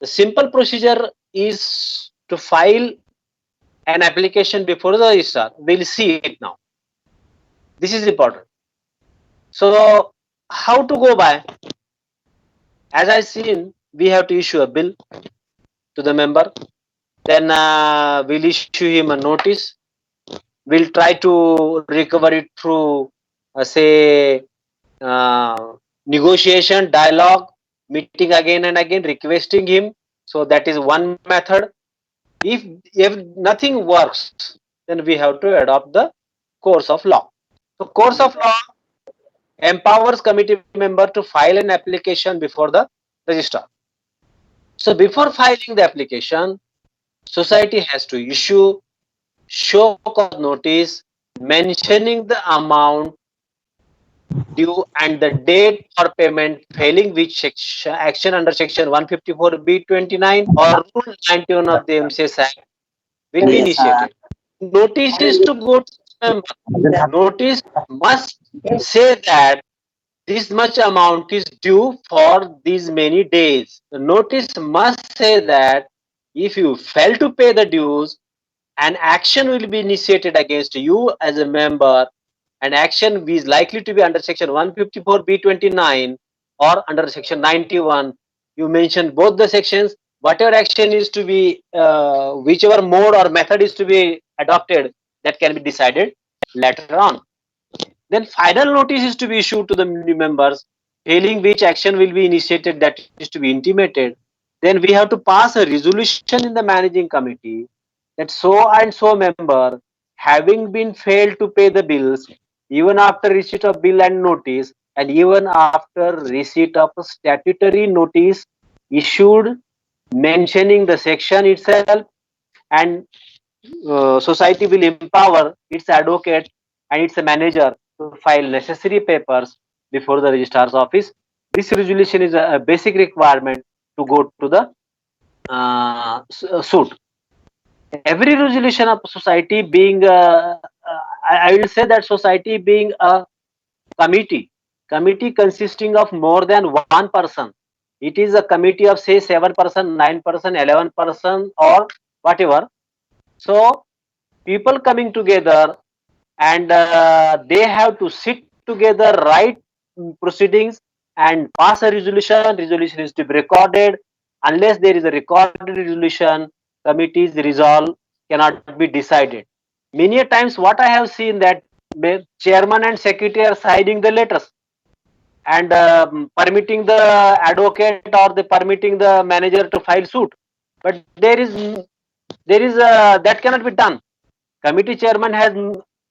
The simple procedure is to file an application before the registrar. We'll see it now. This is important. So, how to go by? As I seen, we have to issue a bill to the member. Then we'll issue him a notice. We'll try to recover it through, say, negotiation, dialogue, meeting again and again, requesting him. So that is one method. If nothing works, then we have to adopt the course of law. So course of law empowers committee member to file an application before the registrar. So before filing the application, society has to issue show cause notice mentioning the amount due and the date for payment, failing which action under section 154B29 or Rule 91 of the MCS Act will be initiated. Notice is to go to the member. Notice must say that this much amount is due for these many days. The notice must say that if you fail to pay the dues, an action will be initiated against you as a member. An action is likely to be under section 154B29 or under section 91. You mentioned both the sections. Whatever action is to be, whichever mode or method is to be adopted, that can be decided later on. Then final notice is to be issued to the members, failing which action will be initiated, that is to be intimated. Then we have to pass a resolution in the managing committee that so and so member having been failed to pay the bills even after receipt of bill and notice and even after receipt of a statutory notice issued mentioning the section itself, and society will empower its advocate and its manager to file necessary papers before the registrar's office. This resolution is a basic requirement to go to the suit. Every resolution of society being, I will say that society being a committee consisting of more than one person. It is a committee of say 7%, 9%, 11%, or whatever. So people coming together and they have to sit together, write proceedings and pass a resolution. Resolution is to be recorded. Unless there is a recorded resolution, committee's resolve cannot be decided. Many a times what I have seen that chairman and secretary are signing the letters and permitting the advocate or the permitting the manager to file suit, but there is that cannot be done. Committee chairman has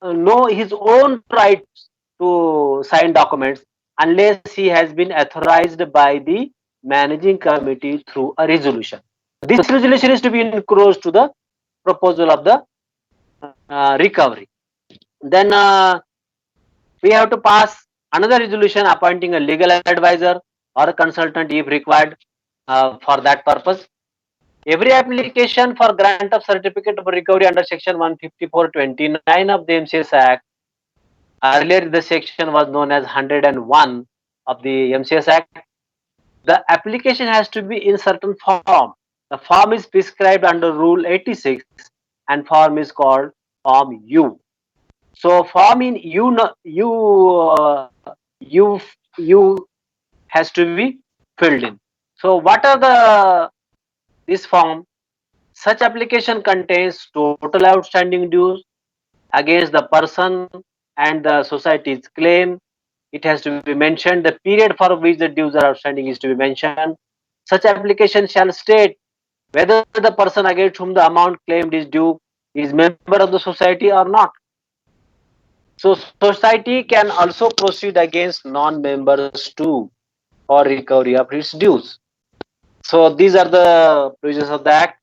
no his own rights to sign documents unless he has been authorized by the managing committee through a resolution. This resolution is to be encroached to the proposal of the recovery. Then we have to pass another resolution appointing a legal advisor or a consultant if required for that purpose. Every application for grant of certificate of recovery under section 154(29) of the MCS Act, earlier the section was known as 101 of the MCS Act, the application has to be in certain form. The form is prescribed under Rule 86 and form is called Form U. So form in U has to be filled in. So what are this form? Such application contains total outstanding dues against the person and the society's claim. It has to be mentioned. The period for which the dues are outstanding is to be mentioned. Such application shall state whether the person against whom the amount claimed is due is member of the society or not. So society can also proceed against non-members too for recovery of its dues. So these are the provisions of the Act.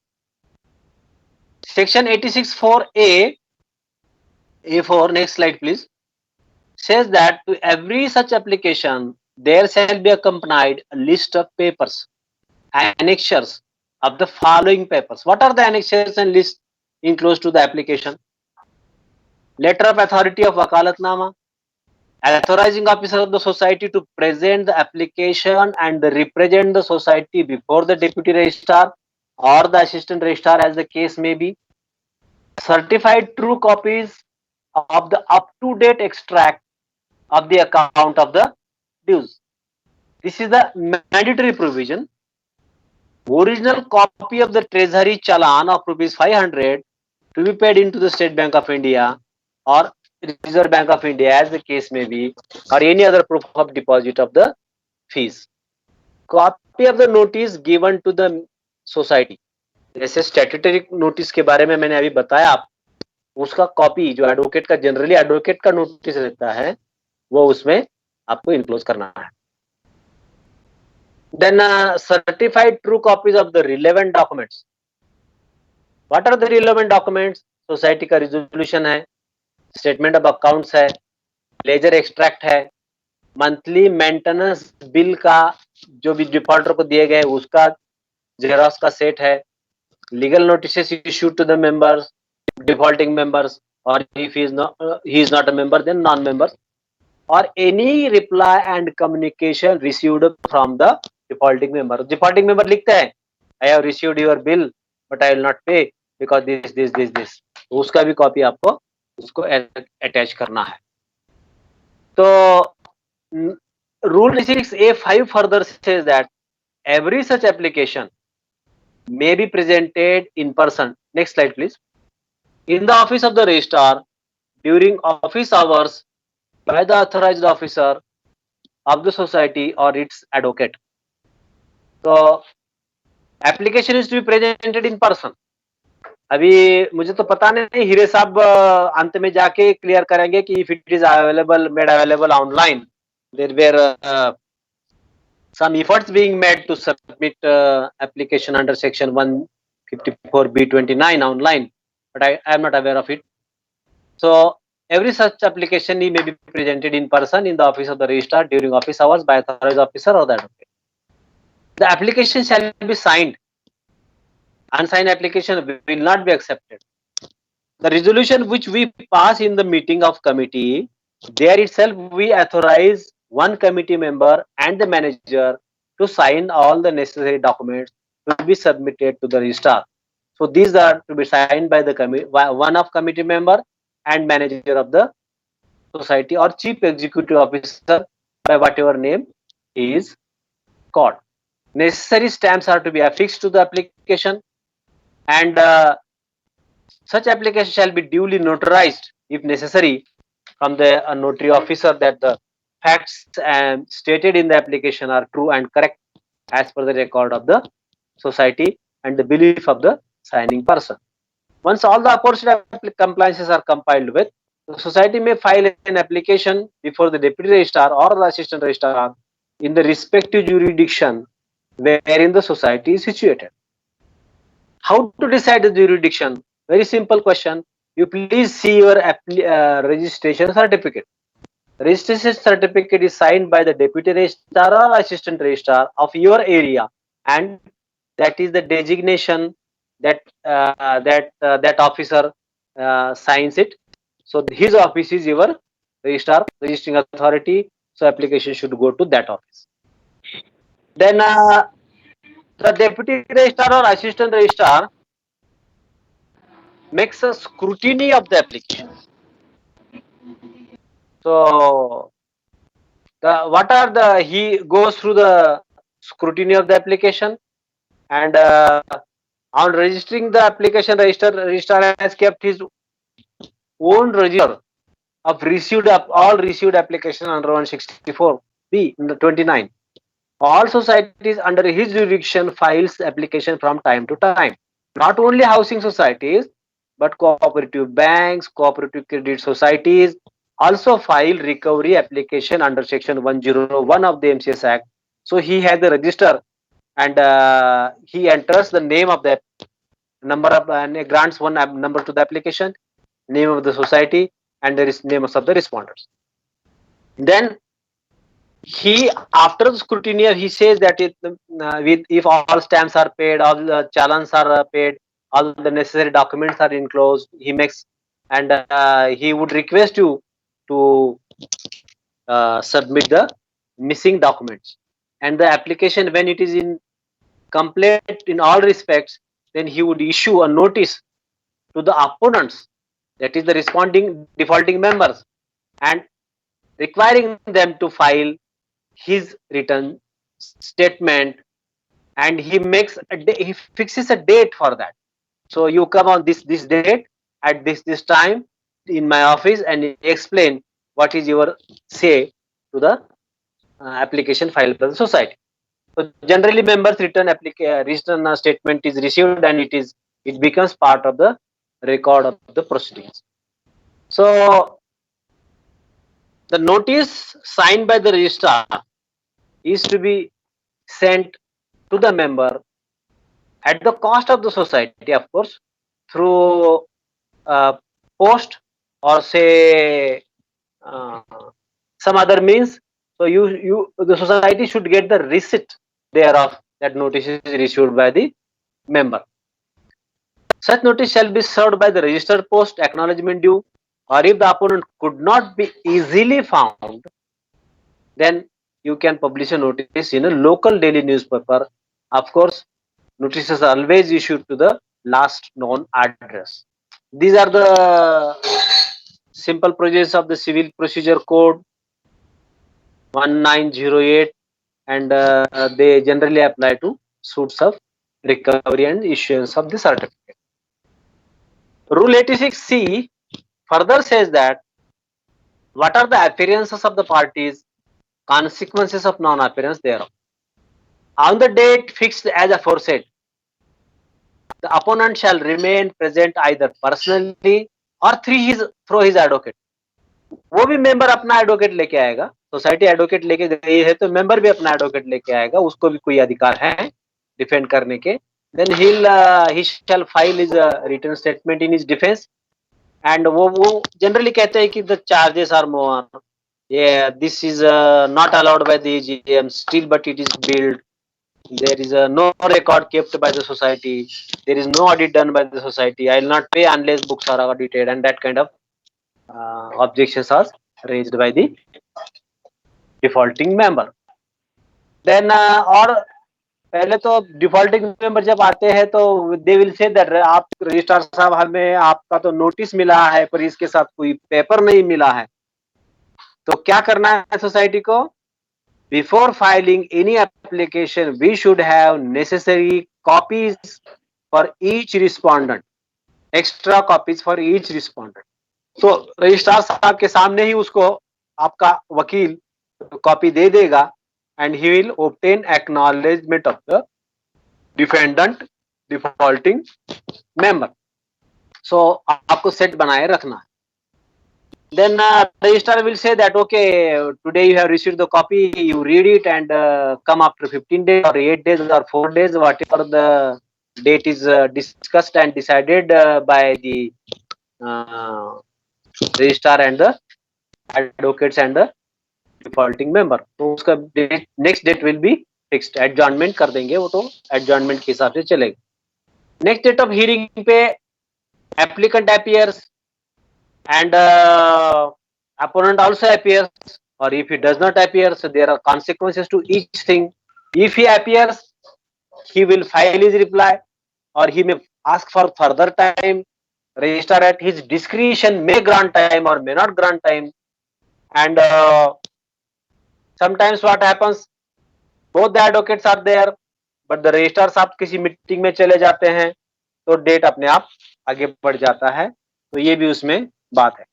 Section 86(4)(a), A4, next slide please, says that to every such application, there shall be accompanied a list of papers, annexures of the following papers. What are the annexures and list enclosed to the application? Letter of authority of wakalatnama, authorizing officer of the society to present the application and represent the society before the deputy registrar or the assistant registrar as the case may be. Certified true copies of the up-to-date extract of the account of the dues. This is the mandatory provision. Original copy of the treasury challan of rupees 500 to be paid into the State Bank of India or Reserve Bank of India as the case may be, or any other proof of deposit of the fees. Copy of the notice given to the society. जैसे statutory notice के बारे में मैंने अभी बताया, आप उसका copy जो एडवोकेट का जनरली एडवोकेट का नोटिस रहता है वो उसमें आपको इनक्लोज करना है. Then certified true copies of the relevant documents. What are the relevant documents? Society का रिजोल्यूशन है, स्टेटमेंट ऑफ अकाउंट्स है, लेजर एक्सट्रैक्ट है, मंथली मेंटेनेंस बिल का जो भी डिफॉल्टर को दिए गए उसका जेरॉक्स का सेट है, legal notice issued to the members, defaulting members, और if he is not a member then non members, or any reply and communication received from the defaulting member. Defaulting member लिखते हैं I have received your bill but I will not pay because this. तो उसका भी copy आपको उसको attach करना है. तो rule 6A5 further says that every such application may be presented in person. Next slide please. In the office of the registrar during office hours by the authorized officer of the society or its advocate. So application is to be presented in person. अभी मुझे तो पता नहीं, हीरे साहब अंत में जाके क्लियर करेंगे कि if it is available made available online. There were some efforts being made to submit application under section 154B29 online, but I am not aware of it. So every such application may be presented in person in the office of the registrar during office hours by authorized officer or the advocate. The application shall be signed. Unsigned application will not be accepted. The resolution which we pass in the meeting of committee, there itself we authorize one committee member and the manager to sign all the necessary documents to be submitted to the registrar. So these are to be signed by the one of committee member and manager of the society or chief executive officer by whatever name he is called. Necessary stamps are to be affixed to the application, and such application shall be duly notarized if necessary from the notary officer that the facts stated in the application are true and correct as per the record of the society and the belief of the signing person. Once all the aforesaid compliances are compiled with, the society may file an application before the deputy registrar or the assistant registrar in the respective jurisdiction wherein the society is situated. How to decide the jurisdiction? Very simple question. You please see your registration certificate. Registration certificate is signed by the deputy registrar or assistant registrar of your area, and that is the designation that that officer signs it. So his office is your registrar, registering authority. So application should go to that office. Then the deputy registrar or assistant registrar makes a scrutiny of the application. So he goes through the scrutiny of the application, and on registering the application, registrar has kept his own register of all received application under 164B29. All societies under his jurisdiction files application from time to time. Not only housing societies, but cooperative banks, cooperative credit societies also file recovery application under section 101 of the MCS Act. So he has the register, and he enters the name of the number of grants one number to the application, name of the society, and there is names of the respondents. Then he, after the scrutiny, he says that if all stamps are paid, all the challans are paid, all the necessary documents are enclosed, he makes, and he would request you to submit the missing documents, and the application, when it is in complete in all respects, then he would issue a notice to the opponents, that is the responding defaulting members, and requiring them to file his return statement, and he fixes a date for that. So you come on this date at this time in my office and explain what is your say to the application filed by the society. So generally members return statement is received, and it becomes part of the record of the proceedings. So the notice signed by the registrar is to be sent to the member at the cost of the society, of course, through post, or say uh, some other means. So the society should get the receipt thereof that notice is issued by the member. Such notice shall be served by the registered post, acknowledgement due, or if the opponent could not be easily found, then you can publish a notice in a local daily newspaper. Of course, notices are always issued to the last known address. These are the simple procedures of the Civil Procedure Code 1908, and they generally apply to suits of recovery and issuance of the certificate. Rule 86C further says that what are the appearances of the parties, consequences of non-appearance thereof. On the date fixed as aforesaid, the opponent shall remain present either personally or through his advocate. वो भी member अपना advocate लेके आएगा, society advocate लेके गई है तो member भी अपना एडवोकेट लेके आएगा, उसको भी कोई अधिकार है डिफेंड करने के. Then he shall file his written statement in his defense, and वो generally कहते हैं कि the charges are more. Yeah, this is not allowed by the AGM still, but it is billed. There is no record kept by the society. There is no audit done by the society. I will not pay unless books are audited, and that kind of objections are raised by the defaulting member. Then और पहले तो defaulting member जब आते हैं तो they will say that आप registrar साहब, हमें आपका तो नोटिस मिला है पर इसके साथ कोई पेपर नहीं मिला है. तो क्या करना है सोसाइटी को? Before filing any application, we should have necessary copies for each respondent, extra copies for each respondent. So registrar साहब के सामने ही उसको आपका वकील कॉपी दे देगा, and he will obtain acknowledgement of the defendant defaulting member. So आपको set बनाए रखना है. Then registrar will say that okay, today you have received the copy, you read it and come after 15 days or 8 days or 4 days, whatever the date is discussed and decided by the registrar and the advocates and the defaulting member. तो उसका next date will be fixed. Adjournment कर देंगे, वो तो adjournment के हिसाब से चलेगा. Next date of hearing पे applicant appears and opponent also appears, or if he does not appear, so there are consequences to each thing. If he appears, he will file his reply, or he may ask for further time. Registrar at his discretion may grant time or may not grant time. And sometimes what happens, both the advocates are there, but the registrar साहब किसी meeting में चले जाते हैं तो date अपने आप आगे बढ़ जाता है. तो ये भी उसमें बात है.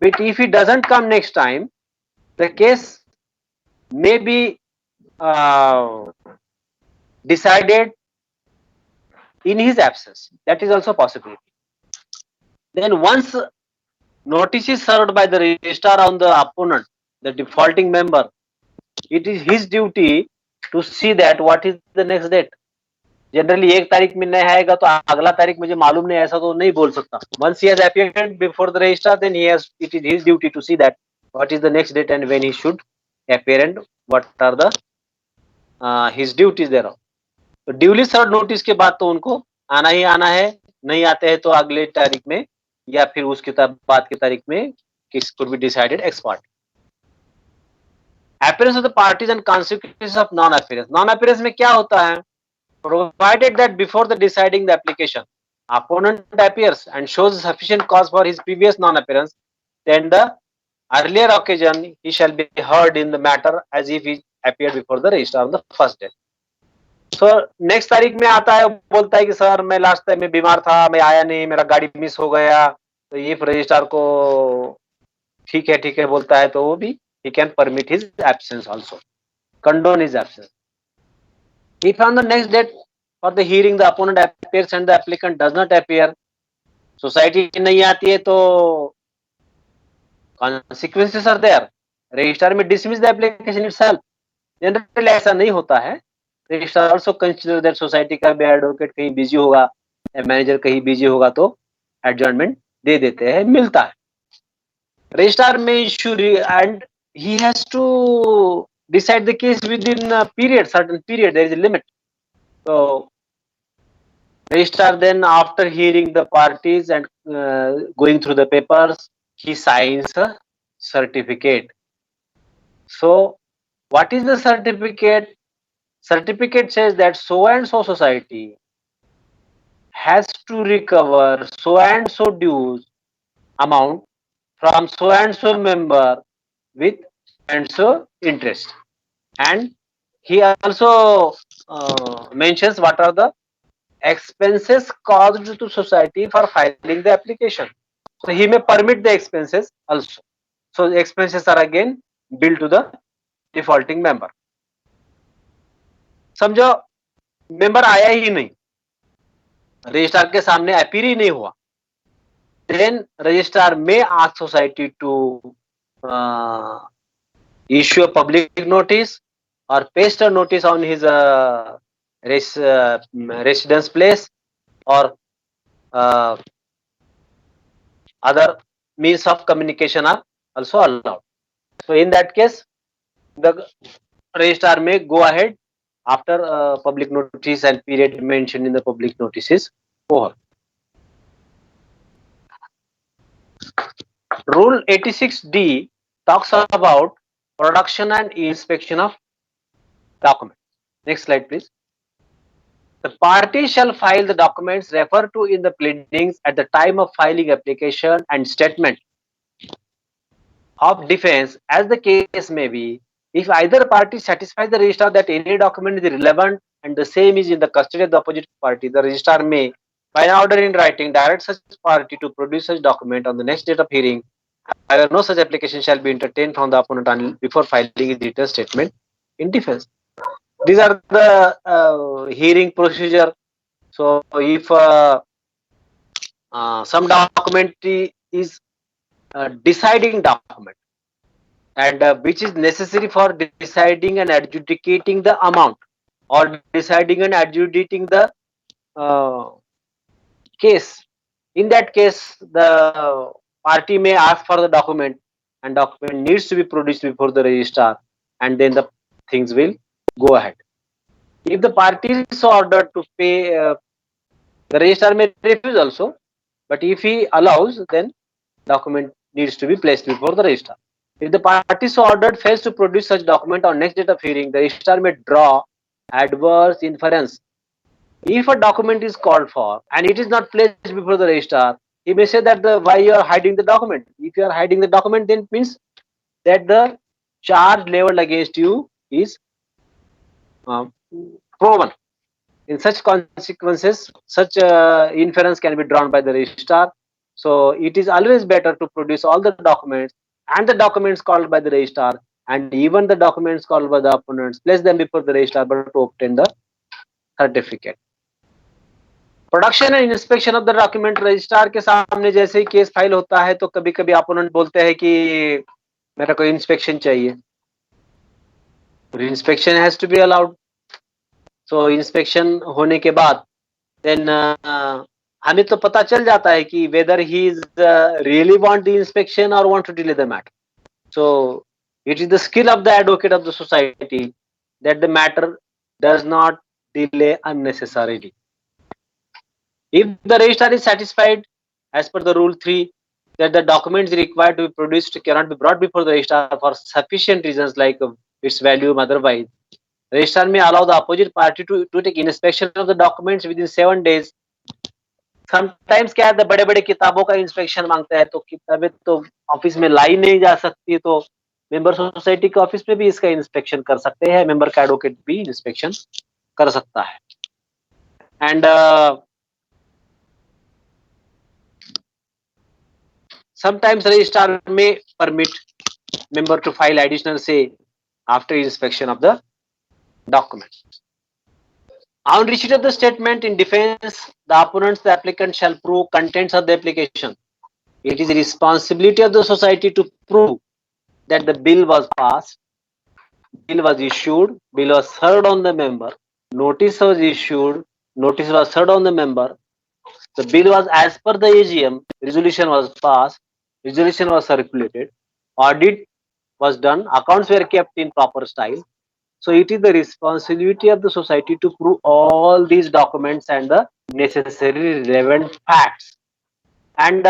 But if he doesn't come next time, the case may be decided in his absence. That is also possibility. Then once notice is served by the registrar on the opponent, the defaulting member, it is his duty to see that what is the next date. Generally 1 तारीख में नहीं आएगा तो अगला तारीख मुझे मालूम नहीं, ऐसा तो नहीं बोल सकता. Once he has appeared before the registrar, then it is his duty to see that what is the next date and when he should apparent, what are the his duties thereof. तो duly serve notice के बाद तो उनको आना ही आना है, नहीं आते हैं तो अगले तारीख में या फिर उसके बाद की तारीख में किस could be decided ex parte. Appearance of the parties and consequences of non-appearance. Non-appearance में क्या होता है? Provided that before the deciding the application, opponent appears and shows sufficient cause for his previous non-appearance, then the earlier occasion he shall be heard in the matter as if he appeared before the registrar on the first day. So next तारीख में आता है, बोलता है कि sir मैं last time में बीमार था, मैं आया नहीं, मेरा गाड़ी मिस हो गया, तो ये रजिस्ट्रार को ठीक है बोलता है, तो वो भी he can permit his absence also, condone his absence. If on the next date for the hearing the opponent appears and the applicant does not appear, society नहीं आती है तो consequences are there. Registrar में dismiss the application itself. Generally ऐसा नहीं होता है. Registrar also consider that society का भी advocate कहीं busy होगा, manager कहीं busy होगा तो adjournment दे देते हैं, मिलता है. Registrar may issue and he has to decide the case within a period, certain period, there is a limit. So registrar then after hearing the parties and going through the papers, he signs a certificate. So what is the certificate? Certificate says that so and so society has to recover so and so dues amount from so and so member with and so interest. And he also mentions what are the expenses caused to society for filing the application. So he may permit the expenses also. So the expenses are again billed to the defaulting member. समझो member आया ही नहीं, registrar के सामने appear ही नहीं हुआ, then registrar may ask society to issue a public notice or paste a notice on his residence place or other means of communication are also allowed. So in that case, the registrar may go ahead after public notice and period mentioned in the public notice is over. Rule 86D talks about production and inspection of documents. Next slide, please. The party shall file the documents referred to in the pleadings at the time of filing application and statement of defense as the case may be. If either party satisfies the registrar that any document is relevant and the same is in the custody of the opposite party, the registrar may, by an order in writing, direct such party to produce such document on the next date of hearing. However, no such application shall be entertained from the opponent before filing his detailed statement in defense. These are the hearing procedure. So if some document is deciding document and which is necessary for deciding and adjudicating the amount or deciding and adjudicating the case, in that case the party may ask for the document and document needs to be produced before the registrar and then the things will go ahead. If the party is ordered to pay, the registrar may refuse also, but if he allows, then document needs to be placed before the registrar. If the party so ordered fails to produce such document on next date of hearing, the registrar may draw adverse inference. If a document is called for and it is not placed before the registrar, he may say that why you are hiding the document. If you are hiding the document, then means that the charge leveled against you is proven. In such consequences, such inference can be drawn by the registrar. So it is always better to produce all the documents and the documents called by the registrar and even the documents called by the opponents, place them before the registrar but to obtain the certificate. Production and inspection of the document, registrar के सामने जैसे ही case file होता है तो कभी कभी opponent बोलते हैं कि मेरा कोई इंस्पेक्शन चाहिए, inspection has to be allowed. So inspection होने के बाद देन हमें तो पता चल जाता है कि whether he is really want the inspection और want to delay the matter. So It is the skill of the advocate of the society that the matter does not delay unnecessarily. If the registrar is satisfied, as per the rule 3, that the documents required to be produced cannot be brought before the registrar for sufficient reasons like its value otherwise, registrar may allow the opposite party to take inspection of the documents within 7 days. Sometimes क्या है, बड़े बड़े किताबों का inspection मांगता है, तो किताबें तो ऑफिस में लाई नहीं जा सकती, तो मेंबर सोसाइटी के ऑफिस में भी इसका इंस्पेक्शन कर सकते हैं, मेंबर का एडवोकेट भी इंस्पेक्शन कर सकता है. And sometimes registrar may permit member to file additional say after inspection of the document. On receipt of the statement in defense, the opponents, the applicant shall prove contents of the application. It is the responsibility of the society to prove that the bill was passed, bill was issued, bill was served on the member, notice was issued, notice was served on the member, the bill was as per the AGM, resolution was passed, resolution was circulated, audit was done, accounts were kept in proper style. So it is the responsibility of the society to prove all these documents and the necessary relevant facts. And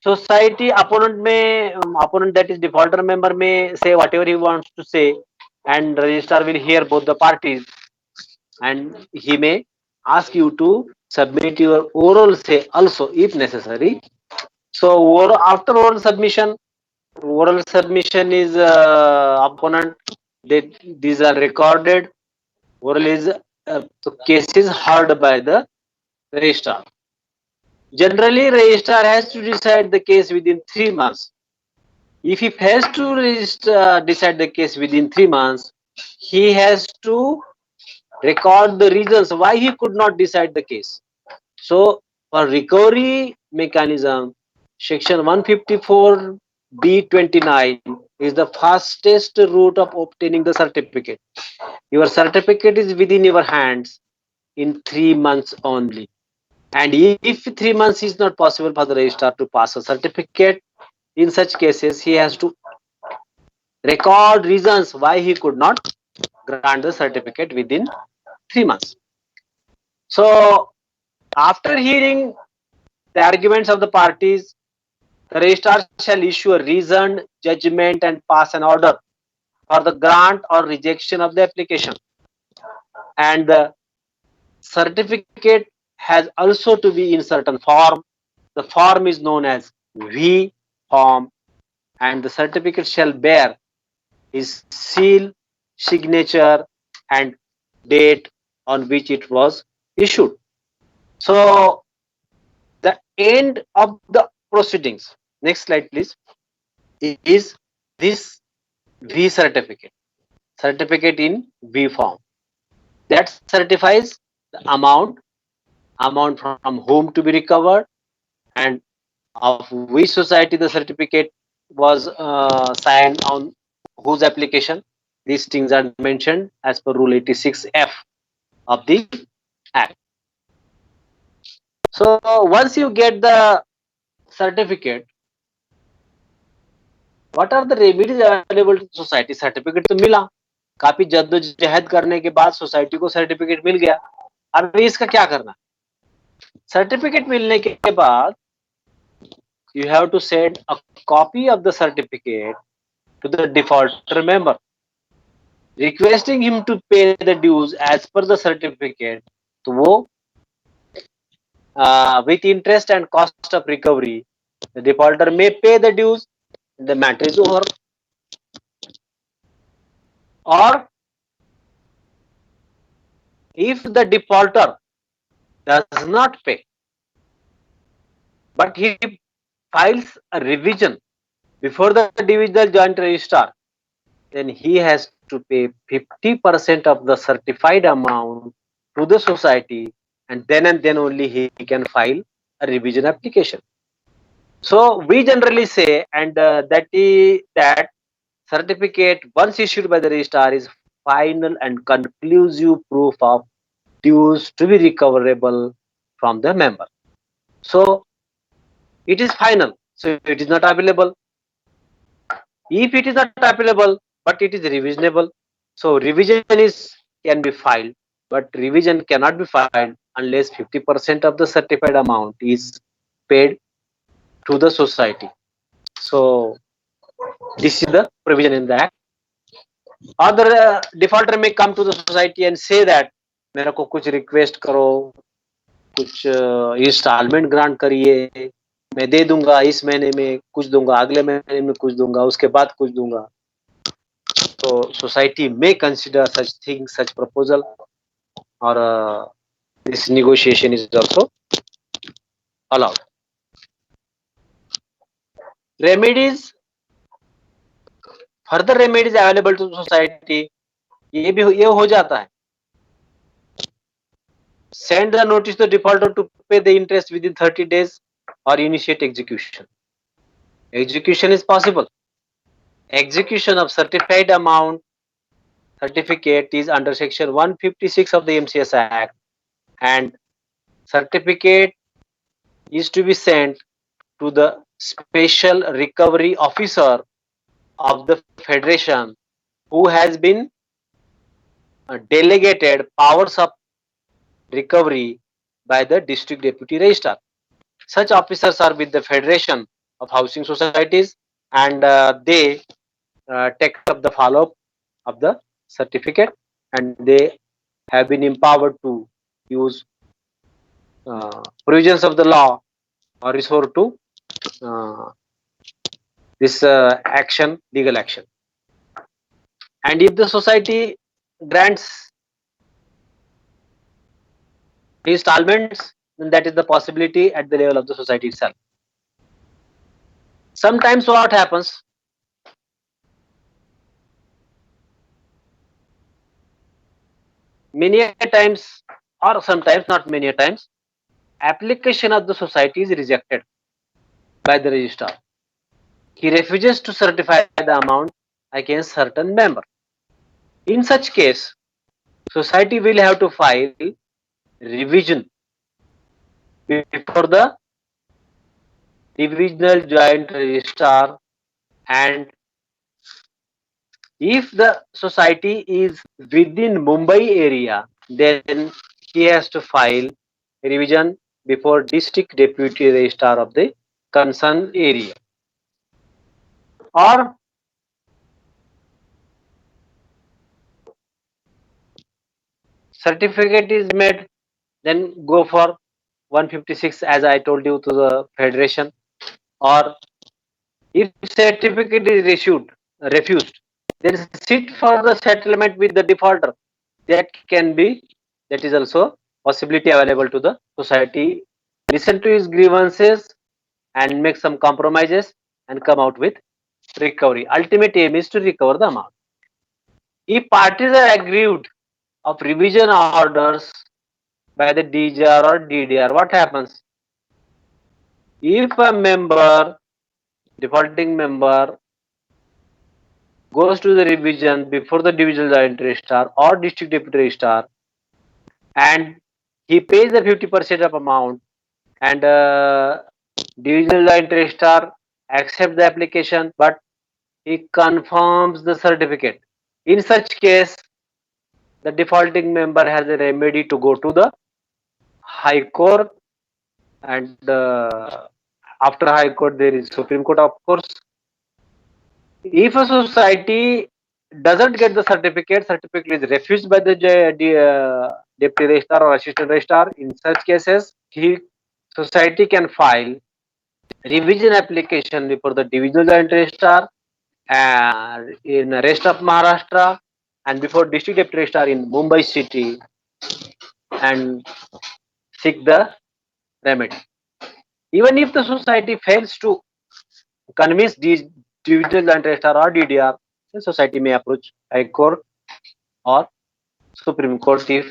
society opponent, that is defaulter member, may say whatever he wants to say, and registrar will hear both the parties, and he may ask you to submit your oral say also if necessary. So after oral submission is opponent, these are recorded. Oral is so case is heard by the registrar. Generally, registrar has to decide the case within 3 months. If he has to decide the case within 3 months, he has to record the reasons why he could not decide the case. So for recovery mechanism, section 154B29 is the fastest route of obtaining the certificate. Your certificate is within your hands in 3 months only. And if 3 months is not possible for the registrar to pass a certificate, in such cases he has to record reasons why he could not grant the certificate within 3 months. So after hearing the arguments of the parties, the registrar shall issue a reasoned judgment and pass an order for the grant or rejection of the application. And the certificate has also to be in certain form. The form is known as V form, and the certificate shall bear his seal, signature, and date on which it was issued. So the end of the proceedings, next slide please, is this V certificate in V form that certifies the amount from whom to be recovered, and of which society the certificate was signed on whose application. These things are mentioned as per rule 86F of the Act. So once you get the certificate, what are the remedies available to society? Certificate तो मिला, काफी जद्दोजहद करने के बाद society को certificate मिल गया. अब इसका क्या करना? सर्टिफिकेट मिलने के बाद you have to send a copy of the certificate to the defaulter member, requesting him to pay the dues as per the certificate. तो वो with interest and cost of recovery, the defaulter may pay the dues, the matter is over. Or if the defaulter does not pay, but he files a revision before the divisional joint registrar, then he has to pay 50% of the certified amount to the society, and then only he can file a revision application. So we generally say, and that certificate once issued by the registrar is final and conclusive proof of dues to be recoverable from the member. So it is final, so it is not available. If it is not appealable, but it is revisionable, so revision is can be filed, but revision cannot be filed unless 50% of the certified amount is paid to the society. So this is the provision in the act. Other defaulter may come to the society and say that मेरे को कुछ request करो, कुछ instalment grant करिए, मैं दे दूंगा, इस महीने में कुछ दूंगा, अगले महीने में कुछ दूंगा, उसके बाद कुछ दूंगा. So society may consider such things, such proposal, or this negotiation is also allowed. Remedies, further remedies available to society, ये हो जाता है. Send the notice to the defaulter to pay the interest within 30 days or initiate execution. Execution is possible. Execution of certified amount certificate is under section 156 of the MCS Act, and certificate is to be sent to the special recovery officer of the federation who has been delegated powers of recovery by the district deputy registrar. Such officers are with the Federation of Housing Societies, and they take up the follow-up of the certificate, and they have been empowered to use provisions of the law or resort to this action, legal action. And if the society grants installments, then that is the possibility at the level of the society itself. Sometimes what happens, many a times, or sometimes not many a times, application of the society is rejected by the registrar. He refuses to certify the amount against certain member. In such case, society will have to file revision before the divisional joint registrar, and if the society is within Mumbai area, then he has to file revision before district deputy registrar of the concerned area. Or certificate is made, then go for 156 as I told you to the federation. Or if certificate is refused, then sit for the settlement with the defaulter. That is also possibility available to the society. Listen to his grievances and make some compromises and come out with recovery. Ultimate aim is to recover the amount. If parties are aggrieved of revision orders by the DGR or DDR, what happens? If a member, defaulting member, goes to the revision before the divisional joint registrar or district deputy registrar, and he pays the 50% of amount, and divisional joint registrar accepts the application, but he confirms the certificate. In such case, the defaulting member has a remedy to go to the High Court, and after High Court there is Supreme Court, of course. If a society doesn't get the certificate is refused by the deputy registrar or assistant registrar. In such cases, society can file revision application before the divisional joint registrar in the rest of Maharashtra, and before district deputy registrar in Mumbai city, and seek the remedy. Even if the society fails to convince these divisional joint registrar or DDR, the society may approach High Court or Supreme Court if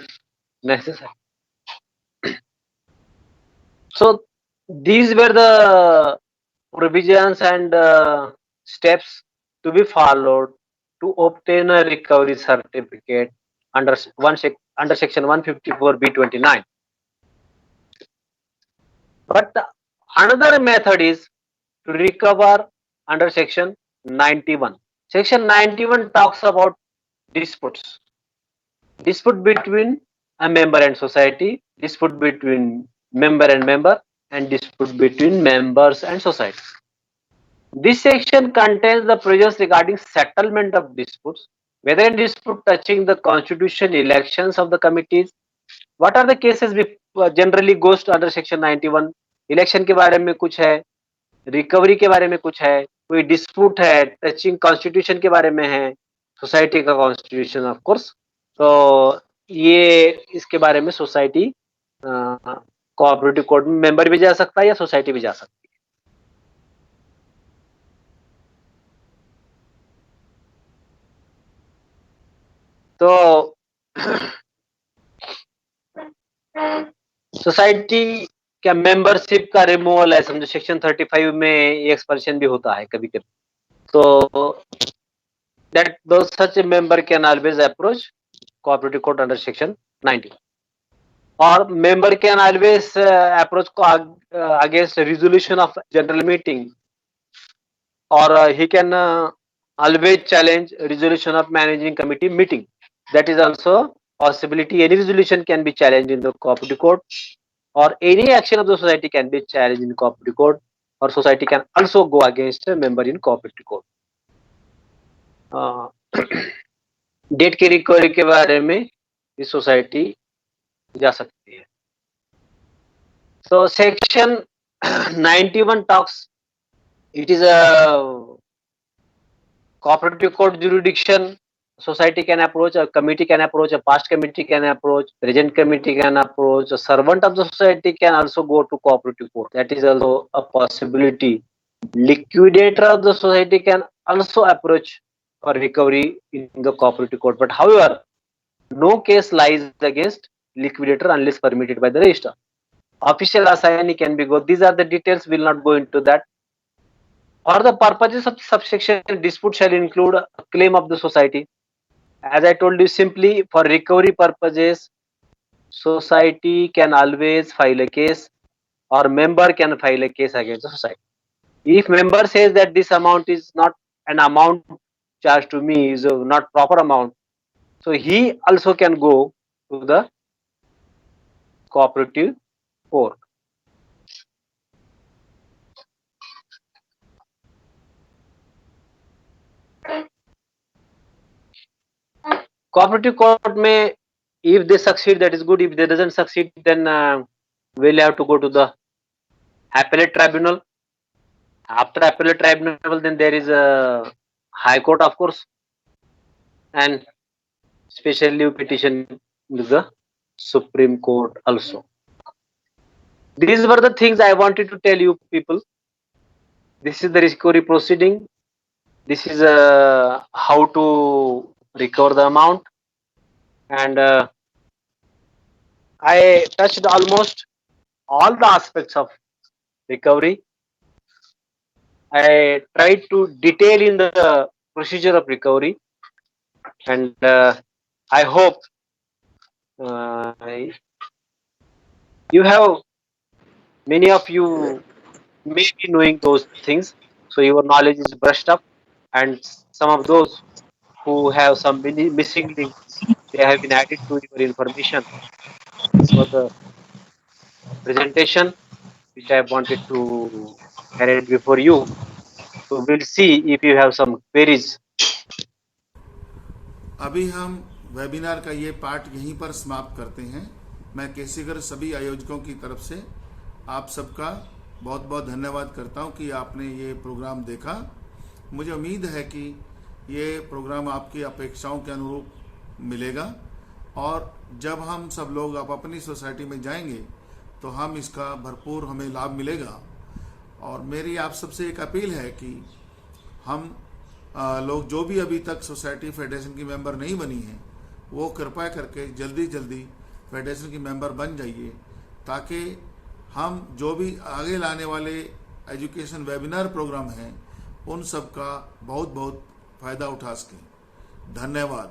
necessary. So these were the provisions and steps to be followed to obtain a recovery certificate under section 154B29. But another method is to recover under section 91. Section 91 talks about disputes. Dispute between a member and society, dispute between member and member, and dispute between members and society. This section contains the provisions regarding settlement of disputes, whether a dispute touching the constitution, elections of the committees. What are the cases generally goes under section 91? Election के बारे में कुछ है, recovery के बारे में कुछ है, कोई डिस्प्यूट है, टचिंग कॉन्स्टिट्यूशन के बारे में है, सोसाइटी का कॉन्स्टिट्यूशन ऑफ कोर्स। तो ये इसके बारे में सोसाइटी कोऑपरेटिव कोर्ट में मेंबर भी जा सकता है या सोसाइटी भी जा सकती है। तो सोसाइटी क्या मेंबरशिप का रिमूवल है, समझो सेक्शन 35 में एक्सपल्शन भी होता है कभी कभी, तो that those such a member can always approach cooperative court under section 90, or member can always approach against a resolution of general meeting, or he can always challenge resolution of managing committee meeting. That is also possibility. Any resolution can be challenged in the cooperative court, or any action of the society can be challenged in cooperative court, or society can also go against a member in cooperative court. Debt की रिकवरी के बारे में इस society जा सकती है। So section 91 talks, it is a cooperative court jurisdiction. Society can approach, a committee can approach, a past committee can approach, present committee can approach, a servant of the society can also go to cooperative court. That is also a possibility. Liquidator of the society can also approach for recovery in the cooperative court. But however, no case lies against liquidator unless permitted by the registrar. Official assignee can be go. These are the details. Will not go into that. For the purposes of subsection, dispute shall include a claim of the society. As I told you, simply for recovery purposes, society can always file a case, or member can file a case against the society. If member says that this amount is not an amount charged to me, is not proper amount, so he also can go to the cooperative court. Cooperative court may, if they succeed, that is good. If they doesn't succeed, then we'll have to go to the appellate tribunal. After appellate tribunal, then there is a high court, of course, and special leave petition with the Supreme Court also. These were the things I wanted to tell you people. This is the recovery proceeding. This is how to recover the amount, and I touched almost all the aspects of recovery. I tried to detail in the procedure of recovery, and I hope you have, many of you may be knowing those things, so your knowledge is brushed up, and some of those who have some missing links, they have been added to your information. This was the presentation which I wanted to narrate before you. So we'll see if you have some queries. अभी हम webinar का ये part यहीं पर समाप्त करते हैं। मैं केसीगर सभी आयोजकों की तरफ से आप सबका बहुत बहुत धन्यवाद करता हूं कि आपने ये प्रोग्राम देखा। मुझे उम्मीद है कि ये प्रोग्राम आपकी अपेक्षाओं के अनुरूप मिलेगा, और जब हम सब लोग आप अपनी सोसाइटी में जाएंगे तो हम इसका भरपूर हमें लाभ मिलेगा। और मेरी आप सबसे एक अपील है कि हम लोग जो भी अभी तक सोसाइटी फेडरेशन की मेंबर नहीं बनी हैं, वो कृपया करके जल्दी जल्दी फेडरेशन की मेंबर बन जाइए, ताकि हम जो भी आगे लाने वाले एजुकेशन वेबिनार प्रोग्राम हैं उन सब का बहुत बहुत फ़ायदा उठा सकें। धन्यवाद।